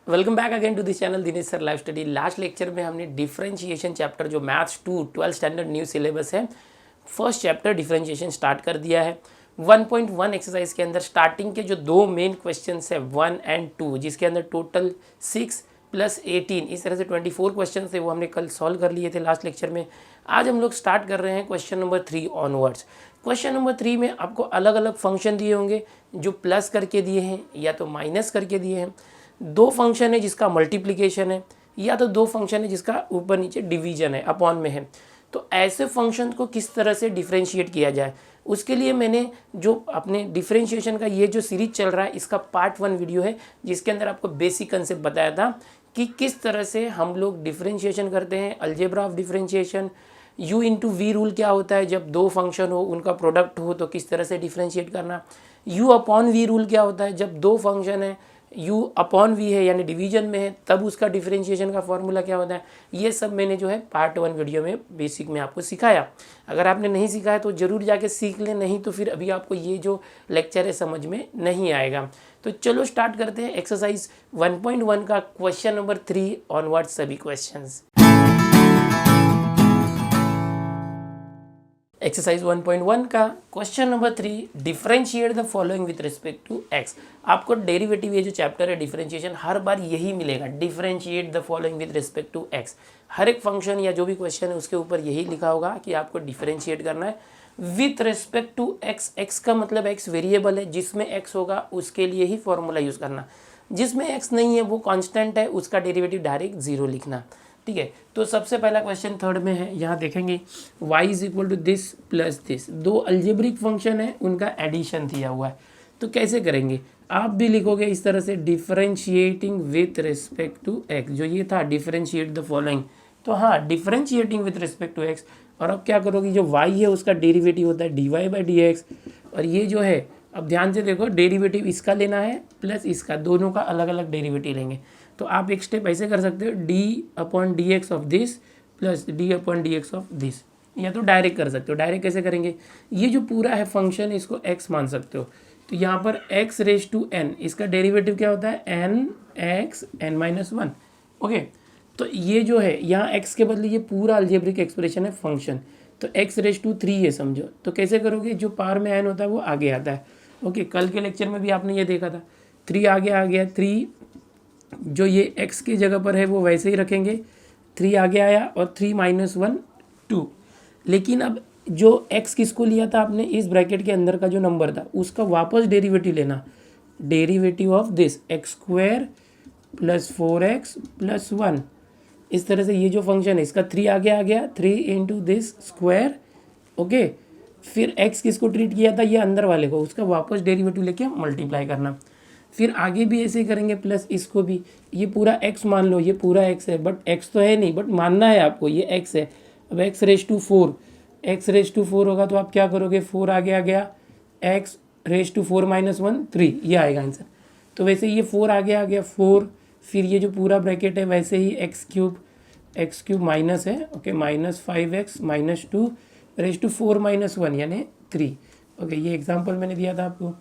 Welcome back again to this channel Dinesh sir live study. Last lecture में हमने differentiation chapter जो maths 2 12th standard new syllabus है, first chapter differentiation start कर दिया है। 1.1 exercise के अंदर स्टार्टिंग के जो दो मेन क्वेश्चंस है 1 एंड 2, जिसके अंदर टोटल 6 + 18 इस तरह से 24 क्वेश्चन थे, वो हमने कल सॉल्व कर लिए थे लास्ट लेक्चर में। आज हम लोग स्टार्ट कर रहे हैं question number 3 onwards. Question number 3 में आपको अलग अलग फंक्शन दिए होंगे, जो प्लस करके दिए हैं या तो माइनस करके दिए हैं। दो फंक्शन है जिसका मल्टीप्लिकेशन है, या तो दो फंक्शन है जिसका ऊपर नीचे डिवीजन है, अपॉन में है। तो ऐसे फंक्शन को किस तरह से डिफरेंशिएट किया जाए, उसके लिए मैंने जो अपने डिफरेंशिएशन का ये जो सीरीज चल रहा है, इसका पार्ट 1 वीडियो है, जिसके अंदर आपको बेसिक कंसेप्ट बताया था कि किस तरह से हम लोग डिफरेंशिएशन करते हैं। Algebra of differentiation, u into v rule क्या होता है, जब दो फंक्शन हो उनका प्रोडक्ट हो तो किस तरह से डिफरेंशिएट करना। u अपॉन वी रूल क्या होता है, जब दो फंक्शन है u अपॉन वी है यानी डिवीजन में है, तब उसका डिफरेंशिएशन का फॉर्मूला क्या होता है। ये सब मैंने जो है पार्ट 1 वीडियो में बेसिक में आपको सिखाया। अगर आपने नहीं सिखाया तो ज़रूर जाके सीख लें, नहीं तो फिर अभी आपको ये जो लेक्चर है समझ में नहीं आएगा। तो चलो स्टार्ट करते हैं एक्सरसाइज 1.1 का क्वेश्चन नंबर 3 ऑनवर्ड सभी क्वेश्चंस। एक्सरसाइज 1.1 का question number 3, differentiate the following with respect to x. आपको डेरिवेटिव, ये जो चैप्टर है डिफरेंशिएशन, हर बार यही मिलेगा, differentiate the following with respect to x. हर एक फंक्शन या जो भी क्वेश्चन है उसके ऊपर यही लिखा होगा कि आपको डिफरेंशिएट करना है with respect to x. X का मतलब एक्स वेरिएबल है, जिसमें एक्स होगा उसके लिए ही फॉर्मूला यूज़ करना। जिसमें एक्स नहीं है वो कांस्टेंट है, उसका डेरिवेटिव डायरेक्ट 0 लिखना। ठीक है, तो सबसे पहला क्वेश्चन थर्ड में है, यहाँ देखेंगे y is equal to this plus this. दो अल्जेब्रिक फंक्शन है, उनका एडिशन दिया हुआ है। तो कैसे करेंगे, आप भी लिखोगे इस तरह से, differentiating with respect to x. जो ये था डिफरेंशिएट द फॉलोइंग, तो हाँ differentiating with respect to x. और अब क्या करोगे, जो y है उसका डेरिवेटिव होता है dy/dx। और ये जो है, अब ध्यान से देखो, डेरिवेटिव इसका लेना है प्लस इसका, दोनों का अलग अलग डेरिवेटिव लेंगे। तो आप एक स्टेप ऐसे कर सकते हो, d/dx of this plus d/dx of this, या तो डायरेक्ट कर सकते हो। डायरेक्ट कैसे करेंगे, ये जो पूरा है फंक्शन इसको x मान सकते हो। तो यहाँ पर x⁻n, इसका डेरिवेटिव क्या होता है, n(x n-1). ओके, तो ये जो है यहाँ x के बदले ये पूरा अल्जेब्रिक एक्सप्रेशन है फंक्शन, तो x⁻³ है समझो। तो कैसे करोगे, जो पावर में n होता है वो आगे आता है। ओके, कल के लेक्चर में भी आपने ये देखा था, 3 आगे आ गया, 3 जो ये x की जगह पर है वो वैसे ही रखेंगे, 3 आगे आया और 3 - 1 2। लेकिन अब जो x किसको लिया था आपने, इस ब्रैकेट के अंदर का जो नंबर था उसका वापस डेरिवेटिव लेना, derivative of this x² + 4x + 1। इस तरह से ये जो फंक्शन है इसका 3 आगे आ गया, 3 इंटू दिस स्क्वायर। ओके, फिर x किसको ट्रीट किया था, ये अंदर वाले को, उसका वापस डेरिवेटिव लेके मल्टीप्लाई करना। फिर आगे भी ऐसे ही करेंगे, प्लस इसको भी, ये पूरा x मान लो, ये पूरा x है, बट x तो है नहीं, बट मानना है आपको ये x है। अब x⁻4 होगा तो आप क्या करोगे, 4 आगे आ गया, x⁻4 - 1 3, ये आएगा आंसर। तो वैसे ये 4 आगे आ गया 4, फिर ये जो पूरा ब्रैकेट है वैसे ही x³ माइनस है, ओके, -5x - 2⁻4 - 1 यानी 3। ओके, ये एग्जाम्पल मैंने दिया था आपको।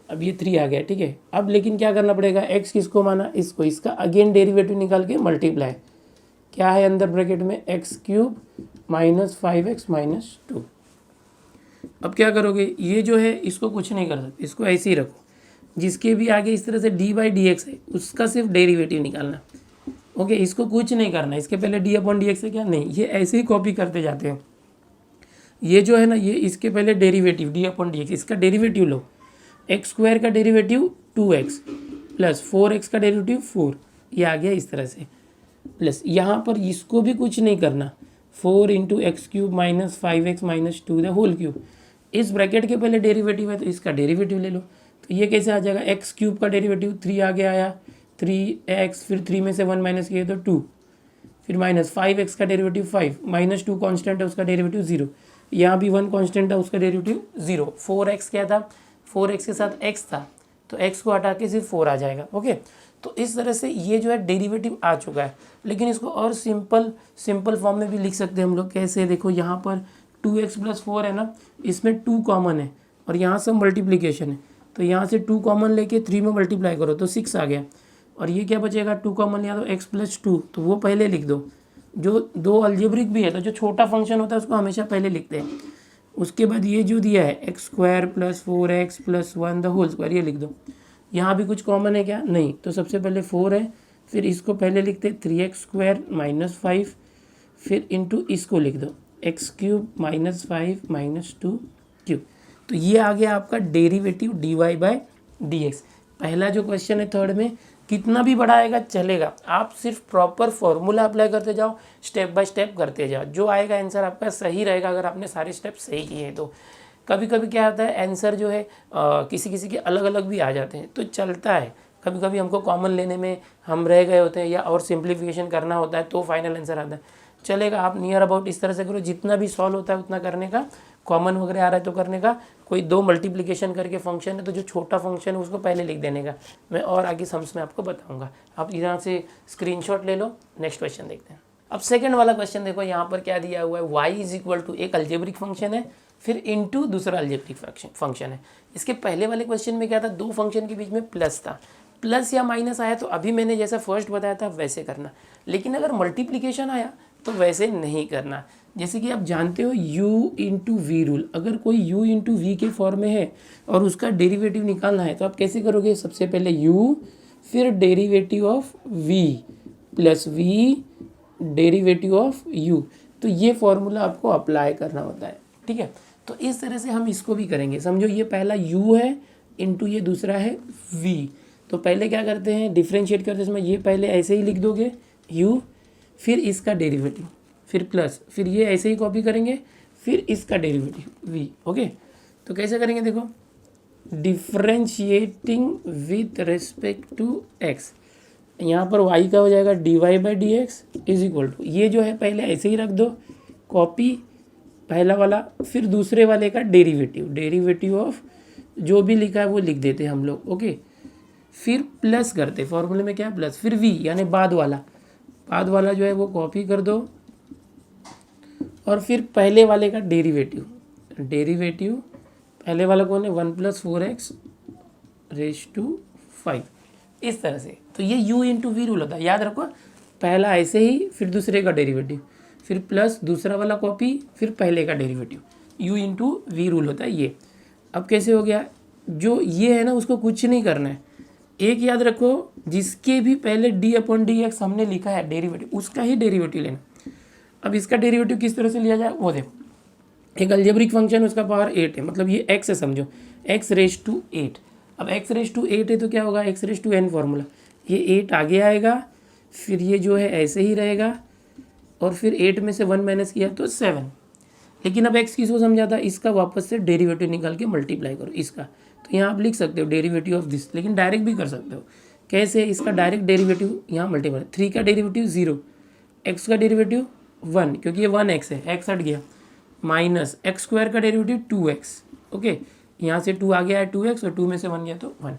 अब ये 3 आ गया, ठीक है। अब लेकिन क्या करना पड़ेगा, x किसको माना, इसको, इसका अगेन डेरिवेटिव निकाल के मल्टीप्लाई, क्या है अंदर ब्रैकेट में, x³ -5x - 2। अब क्या करोगे, ये जो है इसको कुछ नहीं कर सकते, इसको ऐसे ही रखो। जिसके भी आगे इस तरह से d/dx है उसका सिर्फ डेरिवेटिव निकालना। ओके, इसको कुछ नहीं करना, इसके पहले d/dx है क्या, नहीं, ये ऐसे ही कॉपी करते जाते हैं। ये जो है ना, ये इसके पहले डेरिवेटिव d/dx, इसका डेरिवेटिव लो, x² का डेरिवेटिव 2x प्लस 4x का डेरिवेटिव 4, ये आ गया इस तरह से, प्लस यहाँ पर इसको भी कुछ नहीं करना, 4 into x³ -5x - 2 the whole cube. इस ब्रैकेट के पहले डेरिवेटिव है तो इसका डेरिवेटिव ले लो। तो ये कैसे आ जाएगा, x³ का डेरिवेटिव 3 आगे आया, 3x, फिर 3 में से 1 माइनस किया तो 2, फिर -5x का डेरिवेटिव 5, -2 कांस्टेंट है उसका डेरिवेटिव 0, यहाँ भी 1 कांस्टेंट था उसका डेरिवेटिव 0। 4x क्या था, 4x के साथ x था, तो x को हटा के सिर्फ 4 आ जाएगा। ओके, तो इस तरह से ये जो है डेरिवेटिव आ चुका है। लेकिन इसको और सिंपल फॉर्म में भी लिख सकते हैं हम लोग, कैसे, देखो यहाँ पर 2x + 4 है ना, इसमें 2 कॉमन है और यहाँ से मल्टीप्लीकेशन है, तो यहाँ से 2 कॉमन लेके 3 में मल्टीप्लाई करो तो 6 आ गया। और ये क्या बचेगा, 2 कॉमन लिया तो x प्लस 2, तो वो पहले लिख दो। जो दो अलजेब्रिक भी है तो जो छोटा फंक्शन होता है उसको हमेशा पहले लिखते हैं। उसके बाद ये जो दिया है x square plus 4x plus 1 the whole square, ये लिख दो। यहाँ भी कुछ कॉमन है क्या, नहीं, तो सबसे पहले 4 है, फिर इसको पहले लिखते 3x स्क्वायर माइनस 5, फिर इंटू इसको लिख दो x cube minus 5 minus 2 cube. तो ये आ गया आपका डेरिवेटिव dy/dx। पहला जो क्वेश्चन है थर्ड में, कितना भी बड़ा आएगा चलेगा, आप सिर्फ प्रॉपर फॉर्मूला अप्लाई करते जाओ, स्टेप बाय स्टेप करते जाओ, जो आएगा आंसर आपका सही रहेगा अगर आपने सारे स्टेप सही किए हैं तो। कभी कभी क्या होता है आंसर जो है किसी किसी के अलग अलग भी आ जाते हैं तो चलता है, कभी कभी हमको कॉमन लेने में हम रह गए होते हैं या और सिंप्लीफिकेशन करना होता है तो फाइनल आंसर आता है, चलेगा। आप नियर अबाउट इस तरह से करो, जितना भी सॉल्व होता है उतना करने का, कॉमन वगैरह आ रहा है तो करने का। कोई 2 मल्टीप्लिकेशन करके फंक्शन है तो जो छोटा फंक्शन है उसको पहले लिख देने का। मैं और आगे सम्स में आपको बताऊंगा, आप यहाँ से स्क्रीनशॉट ले लो। नेक्स्ट क्वेश्चन देखते हैं। अब सेकंड वाला क्वेश्चन देखो, यहाँ पर क्या दिया हुआ है, y इज इक्वल टू एक अल्जेब्रिक फंक्शन है, फिर इनटू दूसरा अल्जेब्रिक फंक्शन है। इसके पहले वाले क्वेश्चन में क्या था, 2 फंक्शन के बीच में प्लस था, प्लस या माइनस आया तो अभी मैंने जैसा फर्स्ट बताया था वैसे करना, लेकिन अगर मल्टीप्लिकेशन आया तो वैसे नहीं करना। जैसे कि आप जानते हो u इंटू वी रूल, अगर कोई u इंटू वी के फॉर्म में है और उसका डेरिवेटिव निकालना है तो आप कैसे करोगे, सबसे पहले u फिर derivative of v plus v derivative of u, तो ये फॉर्मूला आपको अप्लाई करना होता है, ठीक है। तो इस तरह से हम इसको भी करेंगे। समझो ये पहला u है इंटू ये दूसरा है v, तो पहले क्या करते हैं, डिफ्रेंशिएट करते हैं, इसमें ये पहले ऐसे ही लिख दोगे u, फिर इसका डेरिवेटिव, फिर प्लस, फिर ये ऐसे ही कॉपी करेंगे, फिर इसका डेरिवेटिव v, ओके। तो कैसे करेंगे देखो, differentiating with respect to x, यहाँ पर y का हो जाएगा dy/dx इज इक्वल टू, ये जो है पहले ऐसे ही रख दो कॉपी, पहला वाला, फिर दूसरे वाले का डेरिवेटिव ऑफ जो भी लिखा है वो लिख देते हैं हम लोग, ओके। फिर प्लस करते, फॉर्मूले में क्या है प्लस, फिर v यानी बाद वाला जो है वो कॉपी कर दो, और फिर पहले वाले का डेरिवेटिव पहले वाला कौन है, 1 + 4x रेज टू 5, इस तरह से। तो ये u इंटू वी रूल होता है, याद रखो, पहला ऐसे ही, फिर दूसरे का डेरिवेटिव, फिर प्लस दूसरा वाला कॉपी, फिर पहले का derivative, u into v rule होता है ये। अब कैसे हो गया, जो ये है ना उसको कुछ नहीं करना है, एक याद रखो, जिसके भी पहले d/dx हमने लिखा है डेरिवेटिव, उसका ही डेरिवेटिव लेना। अब इसका डेरिवेटिव किस तरह से लिया जाए वो देखो, एक अलजेब्रिक फंक्शन उसका पावर 8 है, मतलब ये x है, समझो x रेज टू 8। अब x रेज टू 8 है तो क्या होगा, x raise to n formula, ये 8 आगे आएगा, फिर ये जो है ऐसे ही रहेगा, और फिर 8 में से 1 माइनस किया तो 7। लेकिन अब x किसको समझा था, इसका वापस से डेरिवेटिव निकाल के मल्टीप्लाई करो इसका, तो यहाँ आप लिख सकते हो डेरिवेटिव ऑफ दिस, लेकिन डायरेक्ट भी कर सकते हो। कैसे, इसका डायरेक्ट डेरिवेटिव यहाँ मल्टीप्लाई, 3 का डेरिवेटिव 0, x का डेरिवेटिव 1 क्योंकि ये 1x है, x हट गया, माइनस एक्स स्क्वायर का डेरिवेटिव 2x, ओके, यहाँ से 2 आ गया है 2x, और 2 में से 1 गया तो 1।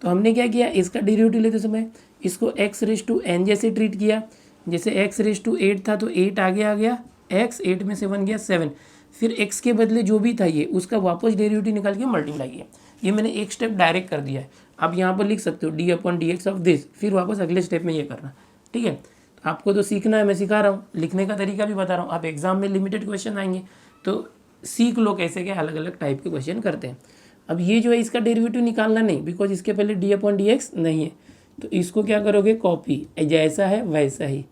तो हमने क्या किया, इसका डेरिवेटिव लेते समय इसको x रेज टू n जैसे ट्रीट किया, जैसे x रेज टू 8 था तो 8 आगे आ गया, x 8 में से 1 गया 7, फिर x के बदले जो भी था ये उसका वापस डेरिवेटिव निकाल के मल्टीप्लाई किया। ये मैंने एक स्टेप डायरेक्ट कर दिया है, आप यहाँ पर लिख सकते हो d/dx ऑफ दिस, फिर वापस अगले स्टेप में ये करना, ठीक है। आपको तो सीखना है, मैं सिखा रहा हूँ, लिखने का तरीका भी बता रहा हूँ। आप एग्जाम में लिमिटेड क्वेश्चन आएंगे तो सीख लो कैसे क्या अलग अलग टाइप के क्वेश्चन करते हैं। अब ये जो है इसका डेरिवेटिव निकालना नहीं, बिकॉज इसके पहले d/dx नहीं है, तो इसको क्या करोगे, कॉपी, जैसा है वैसा ही।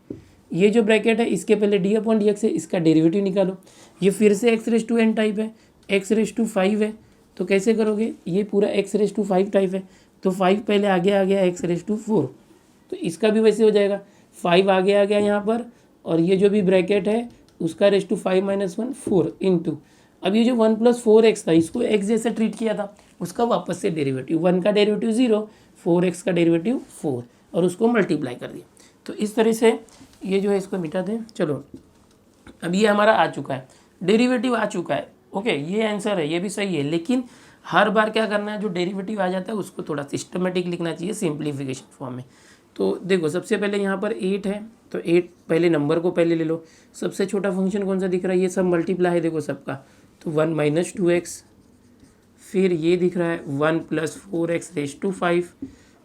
ये जो ब्रैकेट है इसके पहले d/dx है, इसका डेरिवेटिव निकालो। ये फिर से x raise to n type है, x रेज टू 5 है, तो कैसे करोगे, ये पूरा x रेज टू 5 टाइप है, तो 5 पहले आगे आ गया x रेज टू 4, तो इसका भी वैसे हो जाएगा, 5 आगे आ गया यहाँ पर, और ये जो भी ब्रैकेट है उसका रेज टू 5 - 1 4 इंटू, अब ये जो 1 + 4x था इसको x जैसे ट्रीट किया था, उसका वापस से डेरिवेटिव, 1 का डेरिवेटिव 0, 4x का डेरिवेटिव 4, और उसको मल्टीप्लाई कर दिया। तो इस तरह से ये जो है इसको मिटा दें। चलो अब ये हमारा आ चुका है, डेरिवेटिव आ चुका है, ओके, ये आंसर है, ये भी सही है। लेकिन हर बार क्या करना है, जो डेरिवेटिव आ जाता है उसको थोड़ा सिस्टमेटिक लिखना चाहिए सिंप्लीफिकेशन फॉर्म में। तो देखो सबसे पहले यहाँ पर 8 है, तो 8 पहले नंबर को पहले ले लो, सबसे छोटा फंक्शन कौन सा दिख रहा है, ये सब मल्टीप्लाई है देखो सबका, तो 1 - 2x, फिर ये दिख रहा है 1 + 4x रेज टू 5,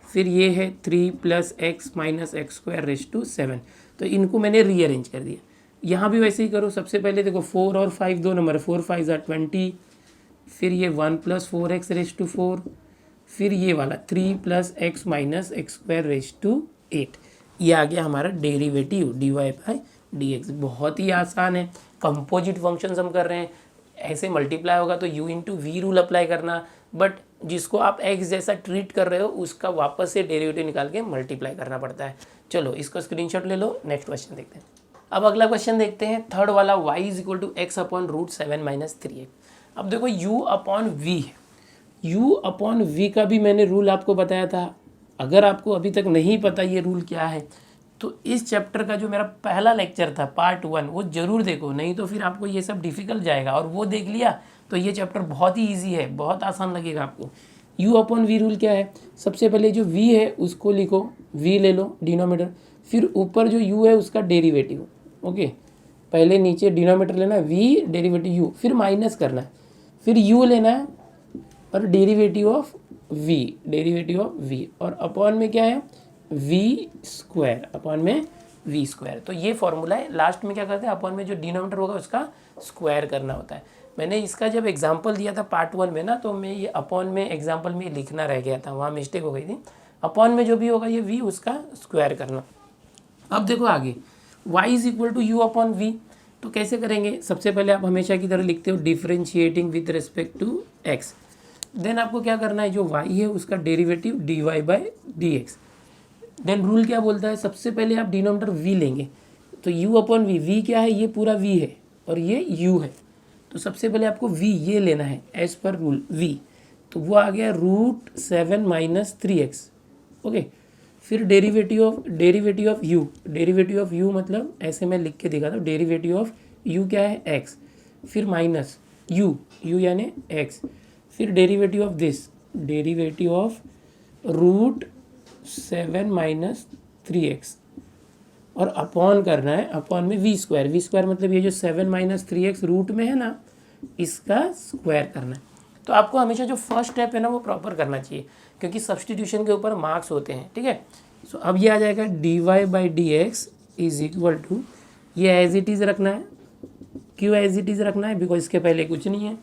फिर ये है 3 + x - x² तो इनको मैंने रीअरेंज कर दिया। यहाँ भी वैसे ही करो। सबसे पहले देखो 4 और 5 दो नंबर, 4 × 5 = 20, फिर ये 1 + 4x⁴, फिर ये वाला 3 + x - x² 8। ये आ गया हमारा डेरिवेटिव dy/dx। बहुत ही आसान है। कंपोजिट फंक्शंस हम कर रहे हैं, ऐसे मल्टीप्लाई होगा तो u × v रूल अप्लाई करना, बट जिसको आप x जैसा ट्रीट कर रहे हो उसका वापस से डेरिवेटिव निकाल के मल्टीप्लाई करना पड़ता है। चलो इसको स्क्रीनशॉट ले लो, नेक्स्ट क्वेश्चन देखते हैं। अब अगला क्वेश्चन देखते हैं, थर्ड वाला, y = x/√7 - 3x। अब देखो u/v है, u/v का भी मैंने रूल आपको बताया था। अगर आपको अभी तक नहीं पता ये रूल क्या है तो इस चैप्टर का जो मेरा पहला लेक्चर था पार्ट 1 वो ज़रूर देखो, नहीं तो फिर आपको ये सब डिफ़िकल्ट जाएगा। और वो देख लिया तो ये चैप्टर बहुत ही ईजी है, बहुत आसान लगेगा आपको। u/v रूल क्या है? सबसे पहले जो v है उसको लिखो, v ले लो डिनोमिनेटर, फिर ऊपर जो u है उसका डेरिवेटिव। ओके, पहले नीचे डिनोमिनेटर लेना है v, डेरिवेटिव u, फिर माइनस करना है, फिर u लेना है और डेरिवेटिव ऑफ v, और अपॉन में क्या है v², अपॉन में v²। तो ये फॉर्मूला है। लास्ट में क्या करते हैं, अपॉन में जो डिनोमिनेटर होगा उसका स्क्वायर करना होता है। मैंने इसका जब एग्जांपल दिया था पार्ट 1 में ना, तो मैं ये अपॉन में एग्जांपल में लिखना रह गया था, वहाँ मिस्टेक हो गई थी। अपॉन में जो भी होगा ये v उसका स्क्वायर करना। अब देखो आगे, y = u/v। तो कैसे करेंगे? सबसे पहले आप हमेशा की तरह लिखते हो differentiating with respect to x। Then आपको क्या करना है, जो y है उसका डेरिवेटिव dy/dx। देन रूल क्या बोलता है, सबसे पहले आप डिनोमिनेटर v लेंगे, तो u/v, v क्या है, ये पूरा v है और ये u है, तो सबसे पहले आपको v ये लेना है एज पर रूल v, तो वो आ गया √7 - 3x। ओके, फिर डेरिवेटिव ऑफ u मतलब ऐसे मैं लिख के दिखाता हूँ, डेरिवेटिव ऑफ u क्या है x, फिर माइनस u यानी x, फिर derivative of this, derivative of √7 - 3x, और अपॉन करना है, अपॉन में v² मतलब ये जो 7 - 3x रूट में है ना, इसका स्क्वायर करना है। तो आपको हमेशा जो फर्स्ट स्टेप है ना वो प्रॉपर करना चाहिए, क्योंकि सब्सटीट्यूशन के ऊपर मार्क्स होते हैं। ठीक है, सो अब ये आ जाएगा dy/dx = ये एज इट इज़ रखना है। क्यों एज इट इज़ रखना है? बिकॉज इसके पहले कुछ नहीं है।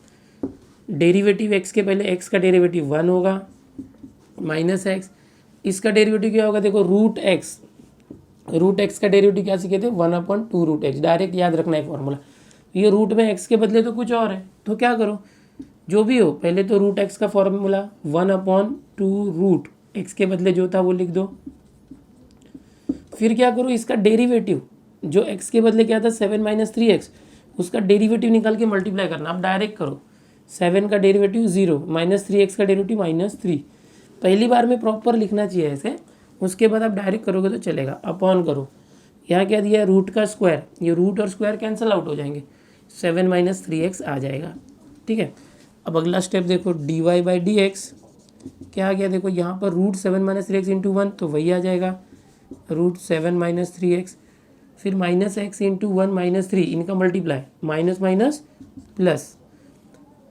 डेरिवेटिव x के पहले x का डेरिवेटिव 1 होगा माइनस x, इसका डेरिवेटिव क्या होगा, देखो √x का डेरिवेटिव क्या सीखे थे, 1/2√x। डायरेक्ट याद रखना है फॉर्मूला। ये रूट में x के बदले तो कुछ और है, तो क्या करो, जो भी हो पहले तो √x का फॉर्मूला 1/2√x के बदले जो था वो लिख दो। फिर क्या करो, इसका डेरिवेटिव जो x के बदले क्या था 7 - 3x, उसका डेरिवेटिव निकाल के मल्टीप्लाई करना। अब डायरेक्ट करो, 7 का डेरिवेटिव 0 - 3x का डेरिवेटिव -3। पहली बार में प्रॉपर लिखना चाहिए ऐसे, उसके बाद आप डायरेक्ट करोगे तो चलेगा। अपॉन करो, यहाँ क्या दिया है, रूट का स्क्वायर, ये रूट और स्क्वायर कैंसिल आउट हो जाएंगे, 7 - 3x आ जाएगा। ठीक है, अब अगला स्टेप देखो, dy/dx क्या आ गया, देखो यहाँ पर √7 - 3x × 1 तो वही आ जाएगा √7 - 3x, फिर -x × 1 - 3, इनका multiply, minus minus plus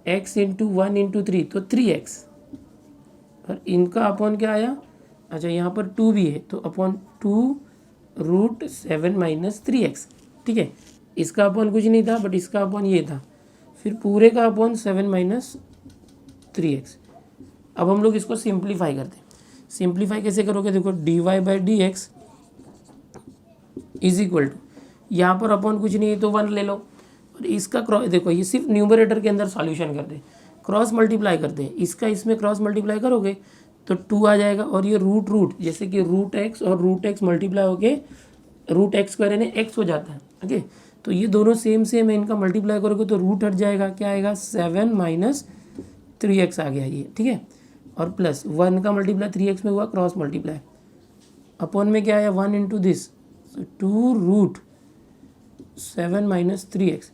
x × 1 × 3 तो 3x, और इनका अपॉन क्या आया, अच्छा यहाँ पर 2 भी है तो अपॉन 2√7 - 3x। ठीक है, इसका अपॉन कुछ नहीं था बट इसका अपॉन ये था, फिर पूरे का अपॉन 7 - 3x। अब हम लोग इसको सिंप्लीफाई करते हैं। सिंप्लीफाई कैसे करोगे, देखो dy/dx = यहाँ पर अपॉन कुछ नहीं है तो 1 ले लो, और इसका क्रॉस, देखो ये सिर्फ न्यूमरेटर के अंदर सॉल्यूशन करते हैं, क्रॉस मल्टीप्लाई करते हैं, इसका इसमें क्रॉस मल्टीप्लाई करोगे तो 2 आ जाएगा, और ये रूट जैसे कि √x और √x मल्टीप्लाई होके √x² यानी x हो जाता है। ओके, तो ये दोनों सेम है, इनका मल्टीप्लाई करोगे तो रूट हट जाएगा, क्या आएगा 7 - 3x आ गया ये। ठीक है, और प्लस 1 का मल्टीप्लाई 3x में हुआ, क्रॉस मल्टीप्लाई, अपॉन में क्या आया 1 × दिस, 2√7 - 3x,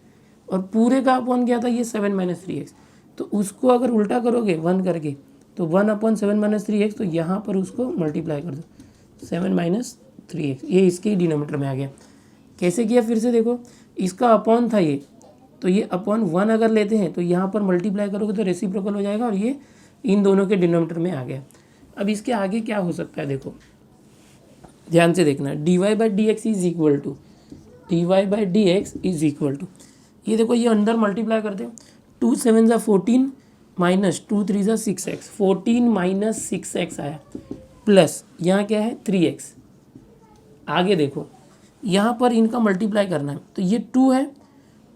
और पूरे का अपॉन क्या था, ये 7 - 3x, तो उसको अगर उल्टा करोगे 1 करके तो 1/7 - 3x, तो यहाँ पर उसको मल्टीप्लाई कर दो 7 - 3x, ये इसके ही डिनोमिनेटर में आ गया। कैसे किया, फिर से देखो, इसका अपॉन था ये, तो ये अपॉन 1 अगर लेते हैं तो यहाँ पर मल्टीप्लाई करोगे तो रेसिप्रोकल हो जाएगा, और ये इन दोनों के डिनोमिनेटर में आ गया। अब इसके आगे क्या हो सकता है, देखो ध्यान से देखना, dy by d x is equal to ये देखो ये अंदर मल्टीप्लाई करते हैं, 2 7 ज़ा 14 माइनस 2 3 ज़ा 6x, 14 माइनस 6x आया, प्लस यहाँ क्या है 3x। आगे देखो यहाँ पर इनका मल्टीप्लाई करना है, तो ये 2 है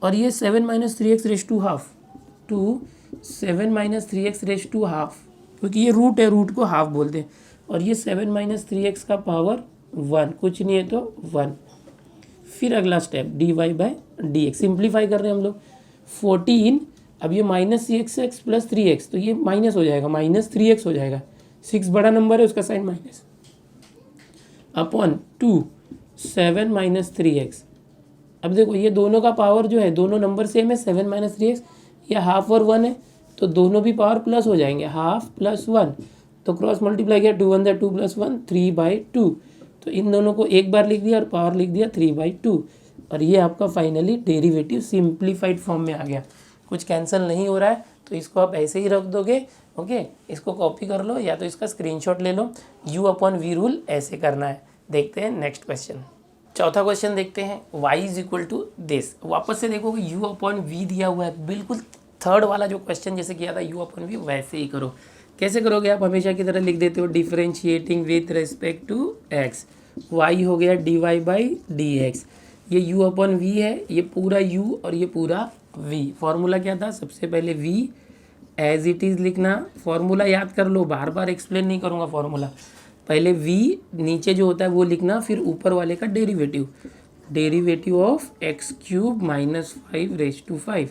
और ये 7 minus 3x raise to half, 7 minus 3x raise to half, क्योंकि ये रूट है, रूट को हाफ बोलते हैं, और ये 7 माइनस 3x का पावर 1, कुछ नहीं है तो 1। फिर अगला step dy by d x, simplify कर रहे हैं हम लोग, 14, अब ये माइनस 6x प्लस 3x, तो ये माइनस हो जाएगा, माइनस 3x हो जाएगा, 6 बड़ा नंबर है उसका sign minus, upon 2 7 minus 3x। अब देखो ये दोनों का पावर जो है, दोनों नंबर सेम है, 7 माइनस 3x, ये हाफ और 1 है, तो दोनों भी पावर प्लस हो जाएंगे, हाफ प्लस 1, तो क्रॉस मल्टीप्लाई किया, 2 1 ज़ा 2 प्लस 1 3/2, तो इन दोनों को एक बार लिख दिया और पावर लिख दिया 3/2, और ये आपका फाइनली डेरिवेटिव सिंप्लीफाइड फॉर्म में आ गया। कुछ कैंसिल नहीं हो रहा है तो इसको आप ऐसे ही रख दोगे, ओके। इसको कॉपी कर लो या तो इसका स्क्रीनशॉट ले लो, u/v रूल ऐसे करना है। देखते हैं नेक्स्ट क्वेश्चन। चौथा क्वेश्चन देखते हैं, y is equal to this. वापस से देखो u/v दिया हुआ है, बिल्कुल थर्ड वाला जो क्वेश्चन जैसे किया था u/v वैसे ही करो। कैसे करोगे आप, हमेशा की तरह लिख देते हो differentiating with respect to x, y हो गया dy बाई डी एक्स, ये u/v है, ये पूरा u और ये पूरा v। फॉर्मूला क्या था, सबसे पहले v एज इट इज़ लिखना, फॉर्मूला याद कर लो, बार बार एक्सप्लेन नहीं करूँगा फॉर्मूला, पहले v नीचे जो होता है वो लिखना, फिर ऊपर वाले का derivative of x cube minus 5/5,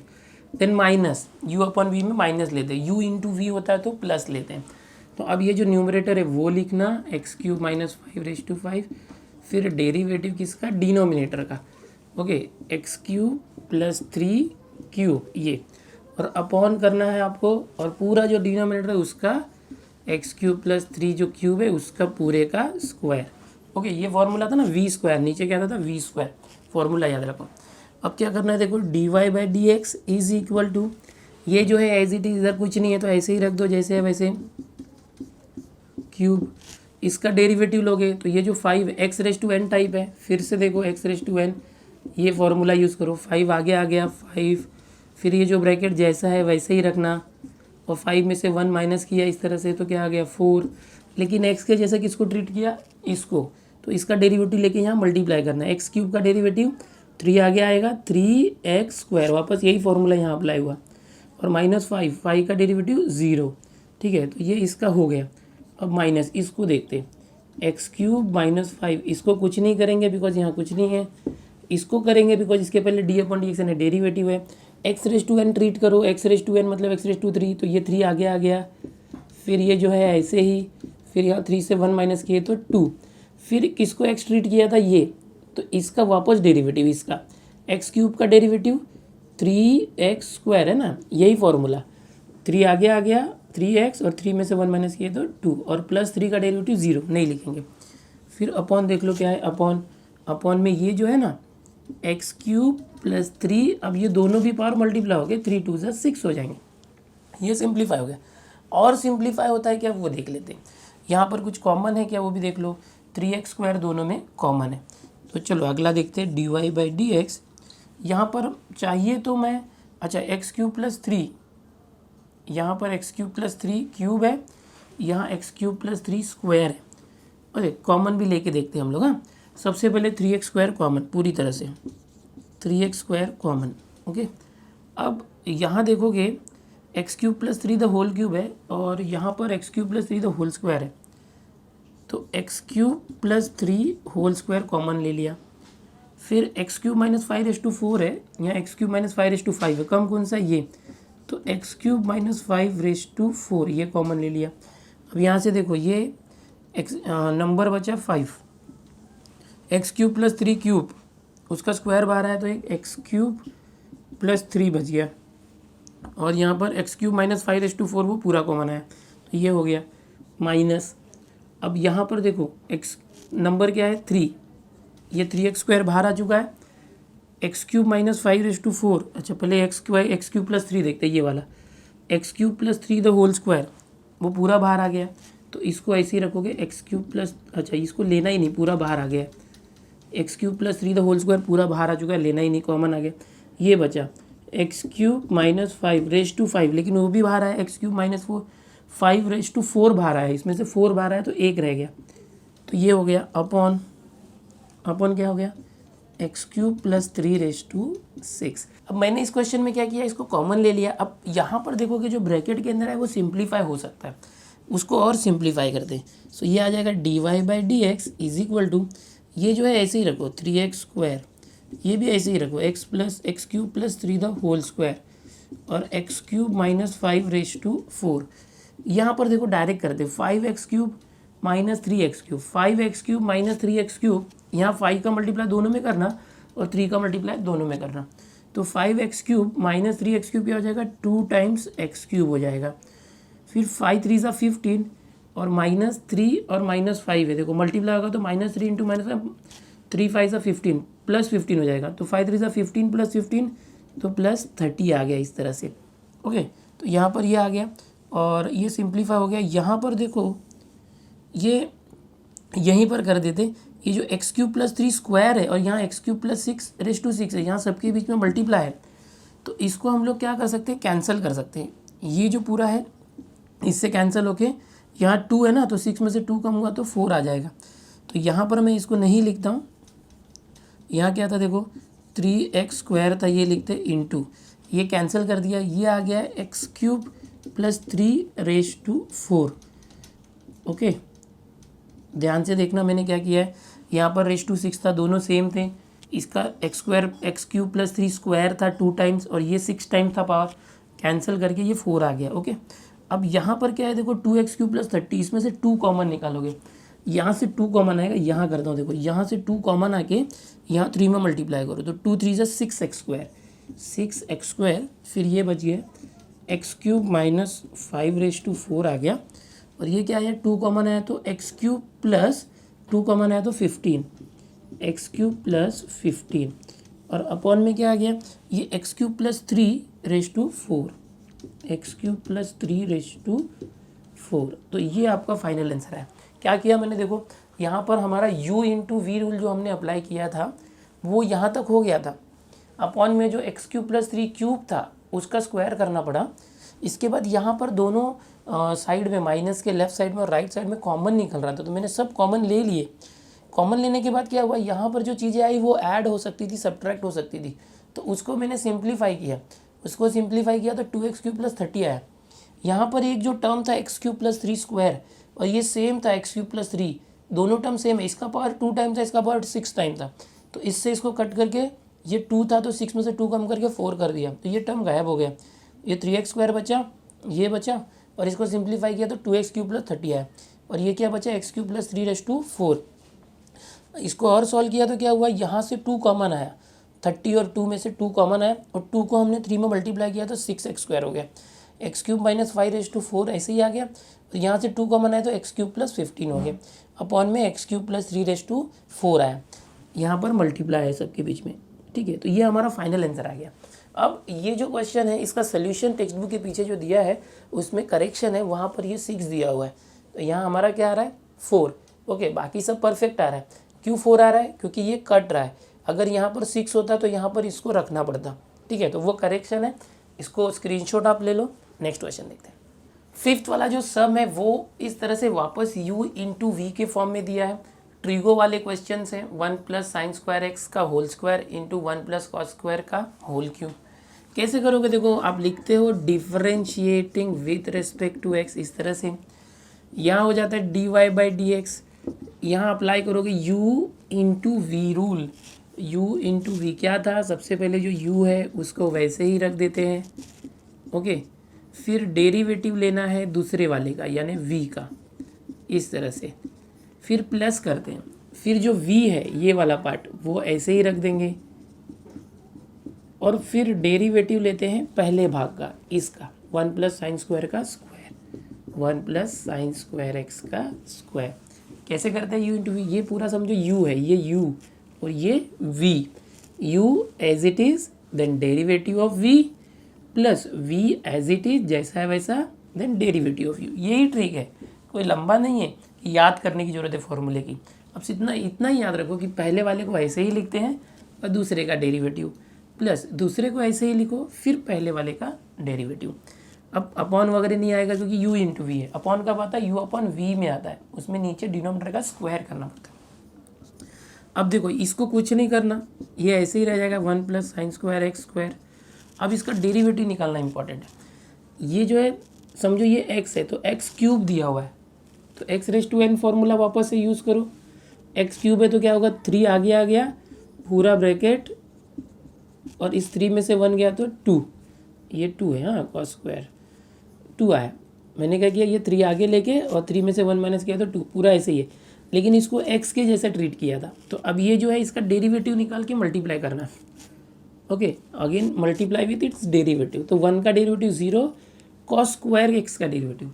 then minus u/v में माइनस लेते हैं, u इंटू वी होता है तो प्लस लेते हैं। तो अब ये जो न्यूमरेटर है वो लिखना एक्स क्यूब माइनस 5/5, फिर डेरिवेटिव किसका, डिनोमिनेटर का, okay, x cube plus 3 cube ये, और अपॉन करना है आपको, और पूरा जो डिनोमिनेटर है उसका एक्स क्यूब प्लस 3 जो क्यूब है उसका पूरे का स्क्वायर, ओके। ये फॉर्मूला था ना वी स्क्वायर, नीचे क्या था वी स्क्वायर, फॉर्मूला याद रखो। अब क्या करना है, देखो d y by d x is equal to, ये जो है एज इट इज, इधर कुछ नहीं है तो ऐसे ही रख दो जैसे है वैसे, क्यूब, इसका डेरिवेटिव लोगे तो ये जो 5x⁴n टाइप है, फिर से देखो x⁴n, ये फॉर्मूला यूज़ करो, 5 आगे आ गया 5, फिर ये जो ब्रैकेट जैसा है वैसे ही रखना, और 5 में से 1 माइनस किया इस तरह से तो क्या आ गया 4, लेकिन x के जैसा किसको ट्रीट किया, इसको, तो इसका डेरिवेटिव लेके यहाँ मल्टीप्लाई करना है, एक्स क्यूब का डेरिवेटिव 3 आगे आएगा 3x², वापस यही फॉर्मूला यहाँ अप्लाई हुआ, और -5 का डेरिवेटिव 0, ठीक है, तो ये इसका हो गया। अब माइनस इसको देखते, एक्स क्यूब माइनस 5, इसको कुछ नहीं करेंगे बिकॉज यहाँ कुछ नहीं है, इसको करेंगे बिकॉज इसके पहले d/dx है, डेरिवेटिव है, x⁴n ट्रीट करो, x⁴n मतलब x⁴3, तो ये 3 आगे आ गया, फिर ये जो है ऐसे ही, फिर यहाँ 3 से 1 माइनस किए तो 2, फिर किसको x ट्रीट किया था ये, तो इसका वापस डेरिवेटिव, इसका एक्स क्यूब का डेरिवेटिव 3x² है ना, यही फॉर्मूला, 3 आगे आ गया 3x, और 3 में से 1 माइनस किए तो 2, और प्लस 3 का डेरिवेटिव 0 नहीं लिखेंगे, फिर अपॉन देख लो क्या है, अपॉन में ये जो है ना एक्स क्यूब प्लस 3, अब ये दोनों भी पावर मल्टीप्लाई हो गए, 3 2 ज़ा 6 हो जाएंगे, ये सिंप्लीफाई हो गया। और सिंप्लीफाई होता है क्या वो देख लेते हैं, यहाँ पर कुछ कॉमन है क्या वो भी देख लो, 3x² दोनों में कॉमन है, तो चलो अगला देखते हैं dy बाई डी एक्स। यहाँ पर चाहिए तो मैं, अच्छा एक्स क्यूब प्लस 3, यहाँ पर एक्स क्यूब प्लस 3 क्यूब है, यहाँ एक्स क्यूब प्लस 3 स्क्वायर है, अरे कॉमन भी लेके देखते हैं हम लोग। हाँ, सबसे पहले 3x² कॉमन, पूरी तरह से 3x² कॉमन, ओके। अब यहाँ देखोगे x cube plus 3 the whole cube है, और यहाँ पर x cube plus 3 the whole square है, तो x cube plus 3 whole square common ले लिया, फिर एक्स क्यूब माइनस 5/4 है, यहाँ एक्स क्यूब माइनस 5/5 है, कम कौन सा ये, तो एक्स क्यूब माइनस 5/4 ये कॉमन ले लिया। अब यहाँ से देखो ये एक्स नंबर बचा 5, एक्स क्यूब प्लस 3 क्यूब, उसका स्क्वायर बाहर आया तो एक एक्स क्यूब प्लस 3 बच गया, और यहाँ पर एक्स क्यूब माइनस 5/4 वो पूरा कॉमन आया, तो ये हो गया माइनस। अब यहाँ पर देखो एक्स नंबर क्या है 3, ये 3x² बाहर आ चुका है, एक्स क्यूब माइनस 5/4, अच्छा पहले एक्स क्यूब प्लस 3 देखते हैं, ये वाला x cube plus 3 the whole square वो पूरा बाहर आ गया, तो इसको ऐसे ही रखोगे एक्स क्यूब प्लस, अच्छा इसको लेना ही नहीं, पूरा बाहर आ गया है, x cube plus 3 the whole square पूरा बाहर आ चुका है, लेना ही नहीं, कॉमन आ गया। ये बचा एक्स क्यूब माइनस 5 लेकिन वो भी बाहर आया, एक्स क्यूब माइनस 5 बाहर आया, इसमें से 4 बाहर आया तो 1 रह गया, तो ये हो गया अपॉन क्या हो गया, एक्स क्यूब प्लस 3/6। अब मैंने इस क्वेश्चन में क्या किया, इसको कॉमन ले लिया। अब यहाँ पर देखोगे जो ब्रैकेट के अंदर है वो सिंप्लीफाई हो सकता है, उसको और सिंप्लीफाई कर दें। सो ये आ जाएगा dy/dx इज इक्वल टू, ये जो है ऐसे ही रखो 3x², ये भी ऐसे ही रखो x cube plus 3 the whole square और एक्स क्यूब माइनस 5/4। यहाँ पर देखो डायरेक्ट करते 5x³ minus 3x³, 5x³ minus 3x³, यहाँ 5 का मल्टीप्लाई दोनों में करना और 3 का मल्टीप्लाई दोनों में करना, तो 5x³ माइनस 3x³ क्या हो जाएगा, 2 टाइम्स x³ हो जाएगा। फिर 5 3 सा 15 और माइनस 3 और माइनस 5 है, देखो मल्टीप्लाई होगा तो माइनस 3 इंटू माइनस 3 5 सा 15 प्लस 15 हो जाएगा, तो 5 3 सा 15 प्लस 15 तो प्लस 30 आ गया इस तरह से। ओके, तो यहाँ पर ये आ गया और ये सिंप्लीफाई हो गया। यहाँ पर देखो ये यहीं पर कर देते, ये जो एक्स क्यूब प्लस 3 स्क्वायर है और यहाँ एक्स क्यूब प्लस 6/6 है, यहाँ सबके बीच में मल्टीप्लाई है, तो इसको हम लोग क्या कर सकते हैं, कैंसिल कर सकते हैं। ये जो पूरा है इससे कैंसिल होके यहाँ 2 है ना, तो 6 में से 2 कम हुआ तो 4 आ जाएगा। तो यहाँ पर मैं इसको नहीं लिखता हूँ, यहाँ क्या था देखो 3x² था, ये लिखते इंटू, ये कैंसिल कर दिया, ये आ गया एक्स क्यूब प्लस 3/4। ओके, ध्यान से देखना मैंने क्या किया है, यहाँ पर रेज़ टू 6 था, दोनों सेम थे, इसका एक्स क्यूब प्लस 3 स्क्वायर था 2 टाइम्स और ये 6 टाइम्स था पावर, कैंसिल करके ये 4 आ गया। ओके, अब यहाँ पर क्या है देखो 2x³ प्लस 30, इसमें से 2 कॉमन निकालोगे, यहाँ से 2 कॉमन आएगा, यहाँ करता हूँ देखो, यहाँ से 2 कॉमन आके यहाँ 3 में मल्टीप्लाई करो तो 2 3 सा 6x², फिर ये बच गया x³ माइनस 5/4 आ गया, और ये क्या है 2 कॉमन आया तो x³ प्लस 2 कॉमन आया तो 15, x³ प्लस 15 और अपॉन में क्या आ गया, ये x³ प्लस 3/4, x³ प्लस 3/4। तो ये आपका फाइनल आंसर है। क्या किया मैंने देखो, यहाँ पर हमारा u इंटू वी रूल जो हमने अप्लाई किया था वो यहाँ तक हो गया था, अपॉन में जो x³ प्लस 3 क्यूब था उसका स्क्वायर करना पड़ा। इसके बाद यहाँ पर दोनों साइड में माइनस के लेफ्ट साइड में और राइट साइड में कॉमन निकल रहा था, तो मैंने सब कॉमन ले लिए। कॉमन लेने के बाद क्या हुआ, यहाँ पर जो चीज़ें आई वो ऐड हो सकती थी, सब्ट्रैक्ट हो सकती थी, तो उसको मैंने सिंप्लीफाई किया, तो 2x³ प्लस 30 आया। यहाँ पर एक जो टर्म था x³ प्लस 3 स्क्वायर और ये सेम था x³ प्लस 3, दोनों टर्म सेम है, इसका पावर 2 टाइम था, इसका पावर 6 टाइम था, तो इससे इसको कट करके ये 2 था तो 6 में से 2 कम करके 4 कर दिया, तो ये टर्म गायब हो गया, ये 3x² बचा, ये बचा, और इसको सिंप्लीफाई किया तो 2x³ प्लस 30 आया, और ये क्या बचा x³ प्लस 3/4। इसको और सॉल्व किया तो क्या हुआ, यहाँ से 2 कॉमन आया, 30 और 2 में से 2 कॉमन आया और 2 को हमने 3 में मल्टीप्लाई किया तो 6x² हो गया, x³ माइनस 5/4 ऐसे ही आ गया, और यहाँ से 2 कॉमन आया तो x³ प्लस 15 हो गया, अपॉन में x³ प्लस 3/4 आया, यहाँ पर मल्टीप्लाई है सबके बीच में। ठीक है, तो ये हमारा फाइनल आंसर आ गया। अब ये जो क्वेश्चन है इसका सोल्यूशन टेक्स्ट बुक के पीछे जो दिया है उसमें करेक्शन है, वहाँ पर ये 6 दिया हुआ है, तो यहाँ हमारा क्या आ रहा है 4। ओके, बाकी सब परफेक्ट आ रहा है। क्यों 4 आ रहा है, क्योंकि ये कट रहा है, अगर यहाँ पर 6 होता तो यहाँ पर इसको रखना पड़ता। ठीक है, तो वो करेक्शन है, इसको स्क्रीनशॉट आप ले लो। नेक्स्ट क्वेश्चन देखते हैं। 5th वाला जो सम है वो इस तरह से वापस u इंटू वी के फॉर्म में दिया है। ट्रिगो वाले क्वेश्चन है, 1 प्लस साइन स्क्वायर एक्स का whole square into 1 plus cos square का होल क्यूब। कैसे करोगे देखो, आप लिखते हो differentiating with respect to x, इस तरह से यहाँ हो जाता है dy/dx, यहाँ अप्लाई करोगे u into v rule. u into v क्या था, सबसे पहले जो u है उसको वैसे ही रख देते हैं। ओके, फिर डेरिवेटिव लेना है दूसरे वाले का यानी v का, इस तरह से, फिर प्लस करते हैं, फिर जो v है ये वाला पार्ट वो ऐसे ही रख देंगे, और फिर डेरिवेटिव लेते हैं पहले भाग का, इसका 1 प्लस साइन स्क्वायर का square, 1 plus sine square x का स्क्वायर। कैसे करते हैं u इंटू वी, ये पूरा समझो u है, ये u और ये v, u as it is then derivative of v plus v as it is जैसा है वैसा देन डेरिवेटिव ऑफ u। यही ट्रिक है, कोई लंबा नहीं है कि याद करने की ज़रूरत है फॉर्मूले की। अब इतना इतना ही याद रखो कि पहले वाले को ऐसे ही लिखते हैं और दूसरे का डेरिवेटिव, प्लस दूसरे को ऐसे ही लिखो फिर पहले वाले का डेरिवेटिव। अब अपॉन वगैरह नहीं आएगा क्योंकि u इंटू वी है। अपॉन कब आता है? u अपॉन वी में आता है, उसमें नीचे डिनोमिनेटर का स्क्वायर करना पड़ता है। अब देखो इसको कुछ नहीं करना, ये ऐसे ही रह जाएगा 1 plus sine square x square. अब इसका डेरिवेटिव निकालना इंपॉर्टेंट है। ये जो है समझो ये x है तो x क्यूब दिया हुआ है, तो x raise to n formula वापस से यूज़ करो। x क्यूब है तो क्या होगा, 3 आगे आ गया पूरा ब्रैकेट, और इस 3 में से 1 गया तो 2, ये 2 है, हाँ कॉस स्क्वायर 2 आया। मैंने क्या किया, ये 3 आगे लेके और 3 में से 1 माइनस किया तो 2, पूरा ऐसे ही है, लेकिन इसको x के जैसा ट्रीट किया था। तो अब ये जो है इसका डेरिवेटिव निकाल के मल्टीप्लाई करना है। Okay, again multiply with its derivative. तो 1 का डेरिवेटिव 0, कॉस स्क्वायर एक्स का डेरिवेटिव।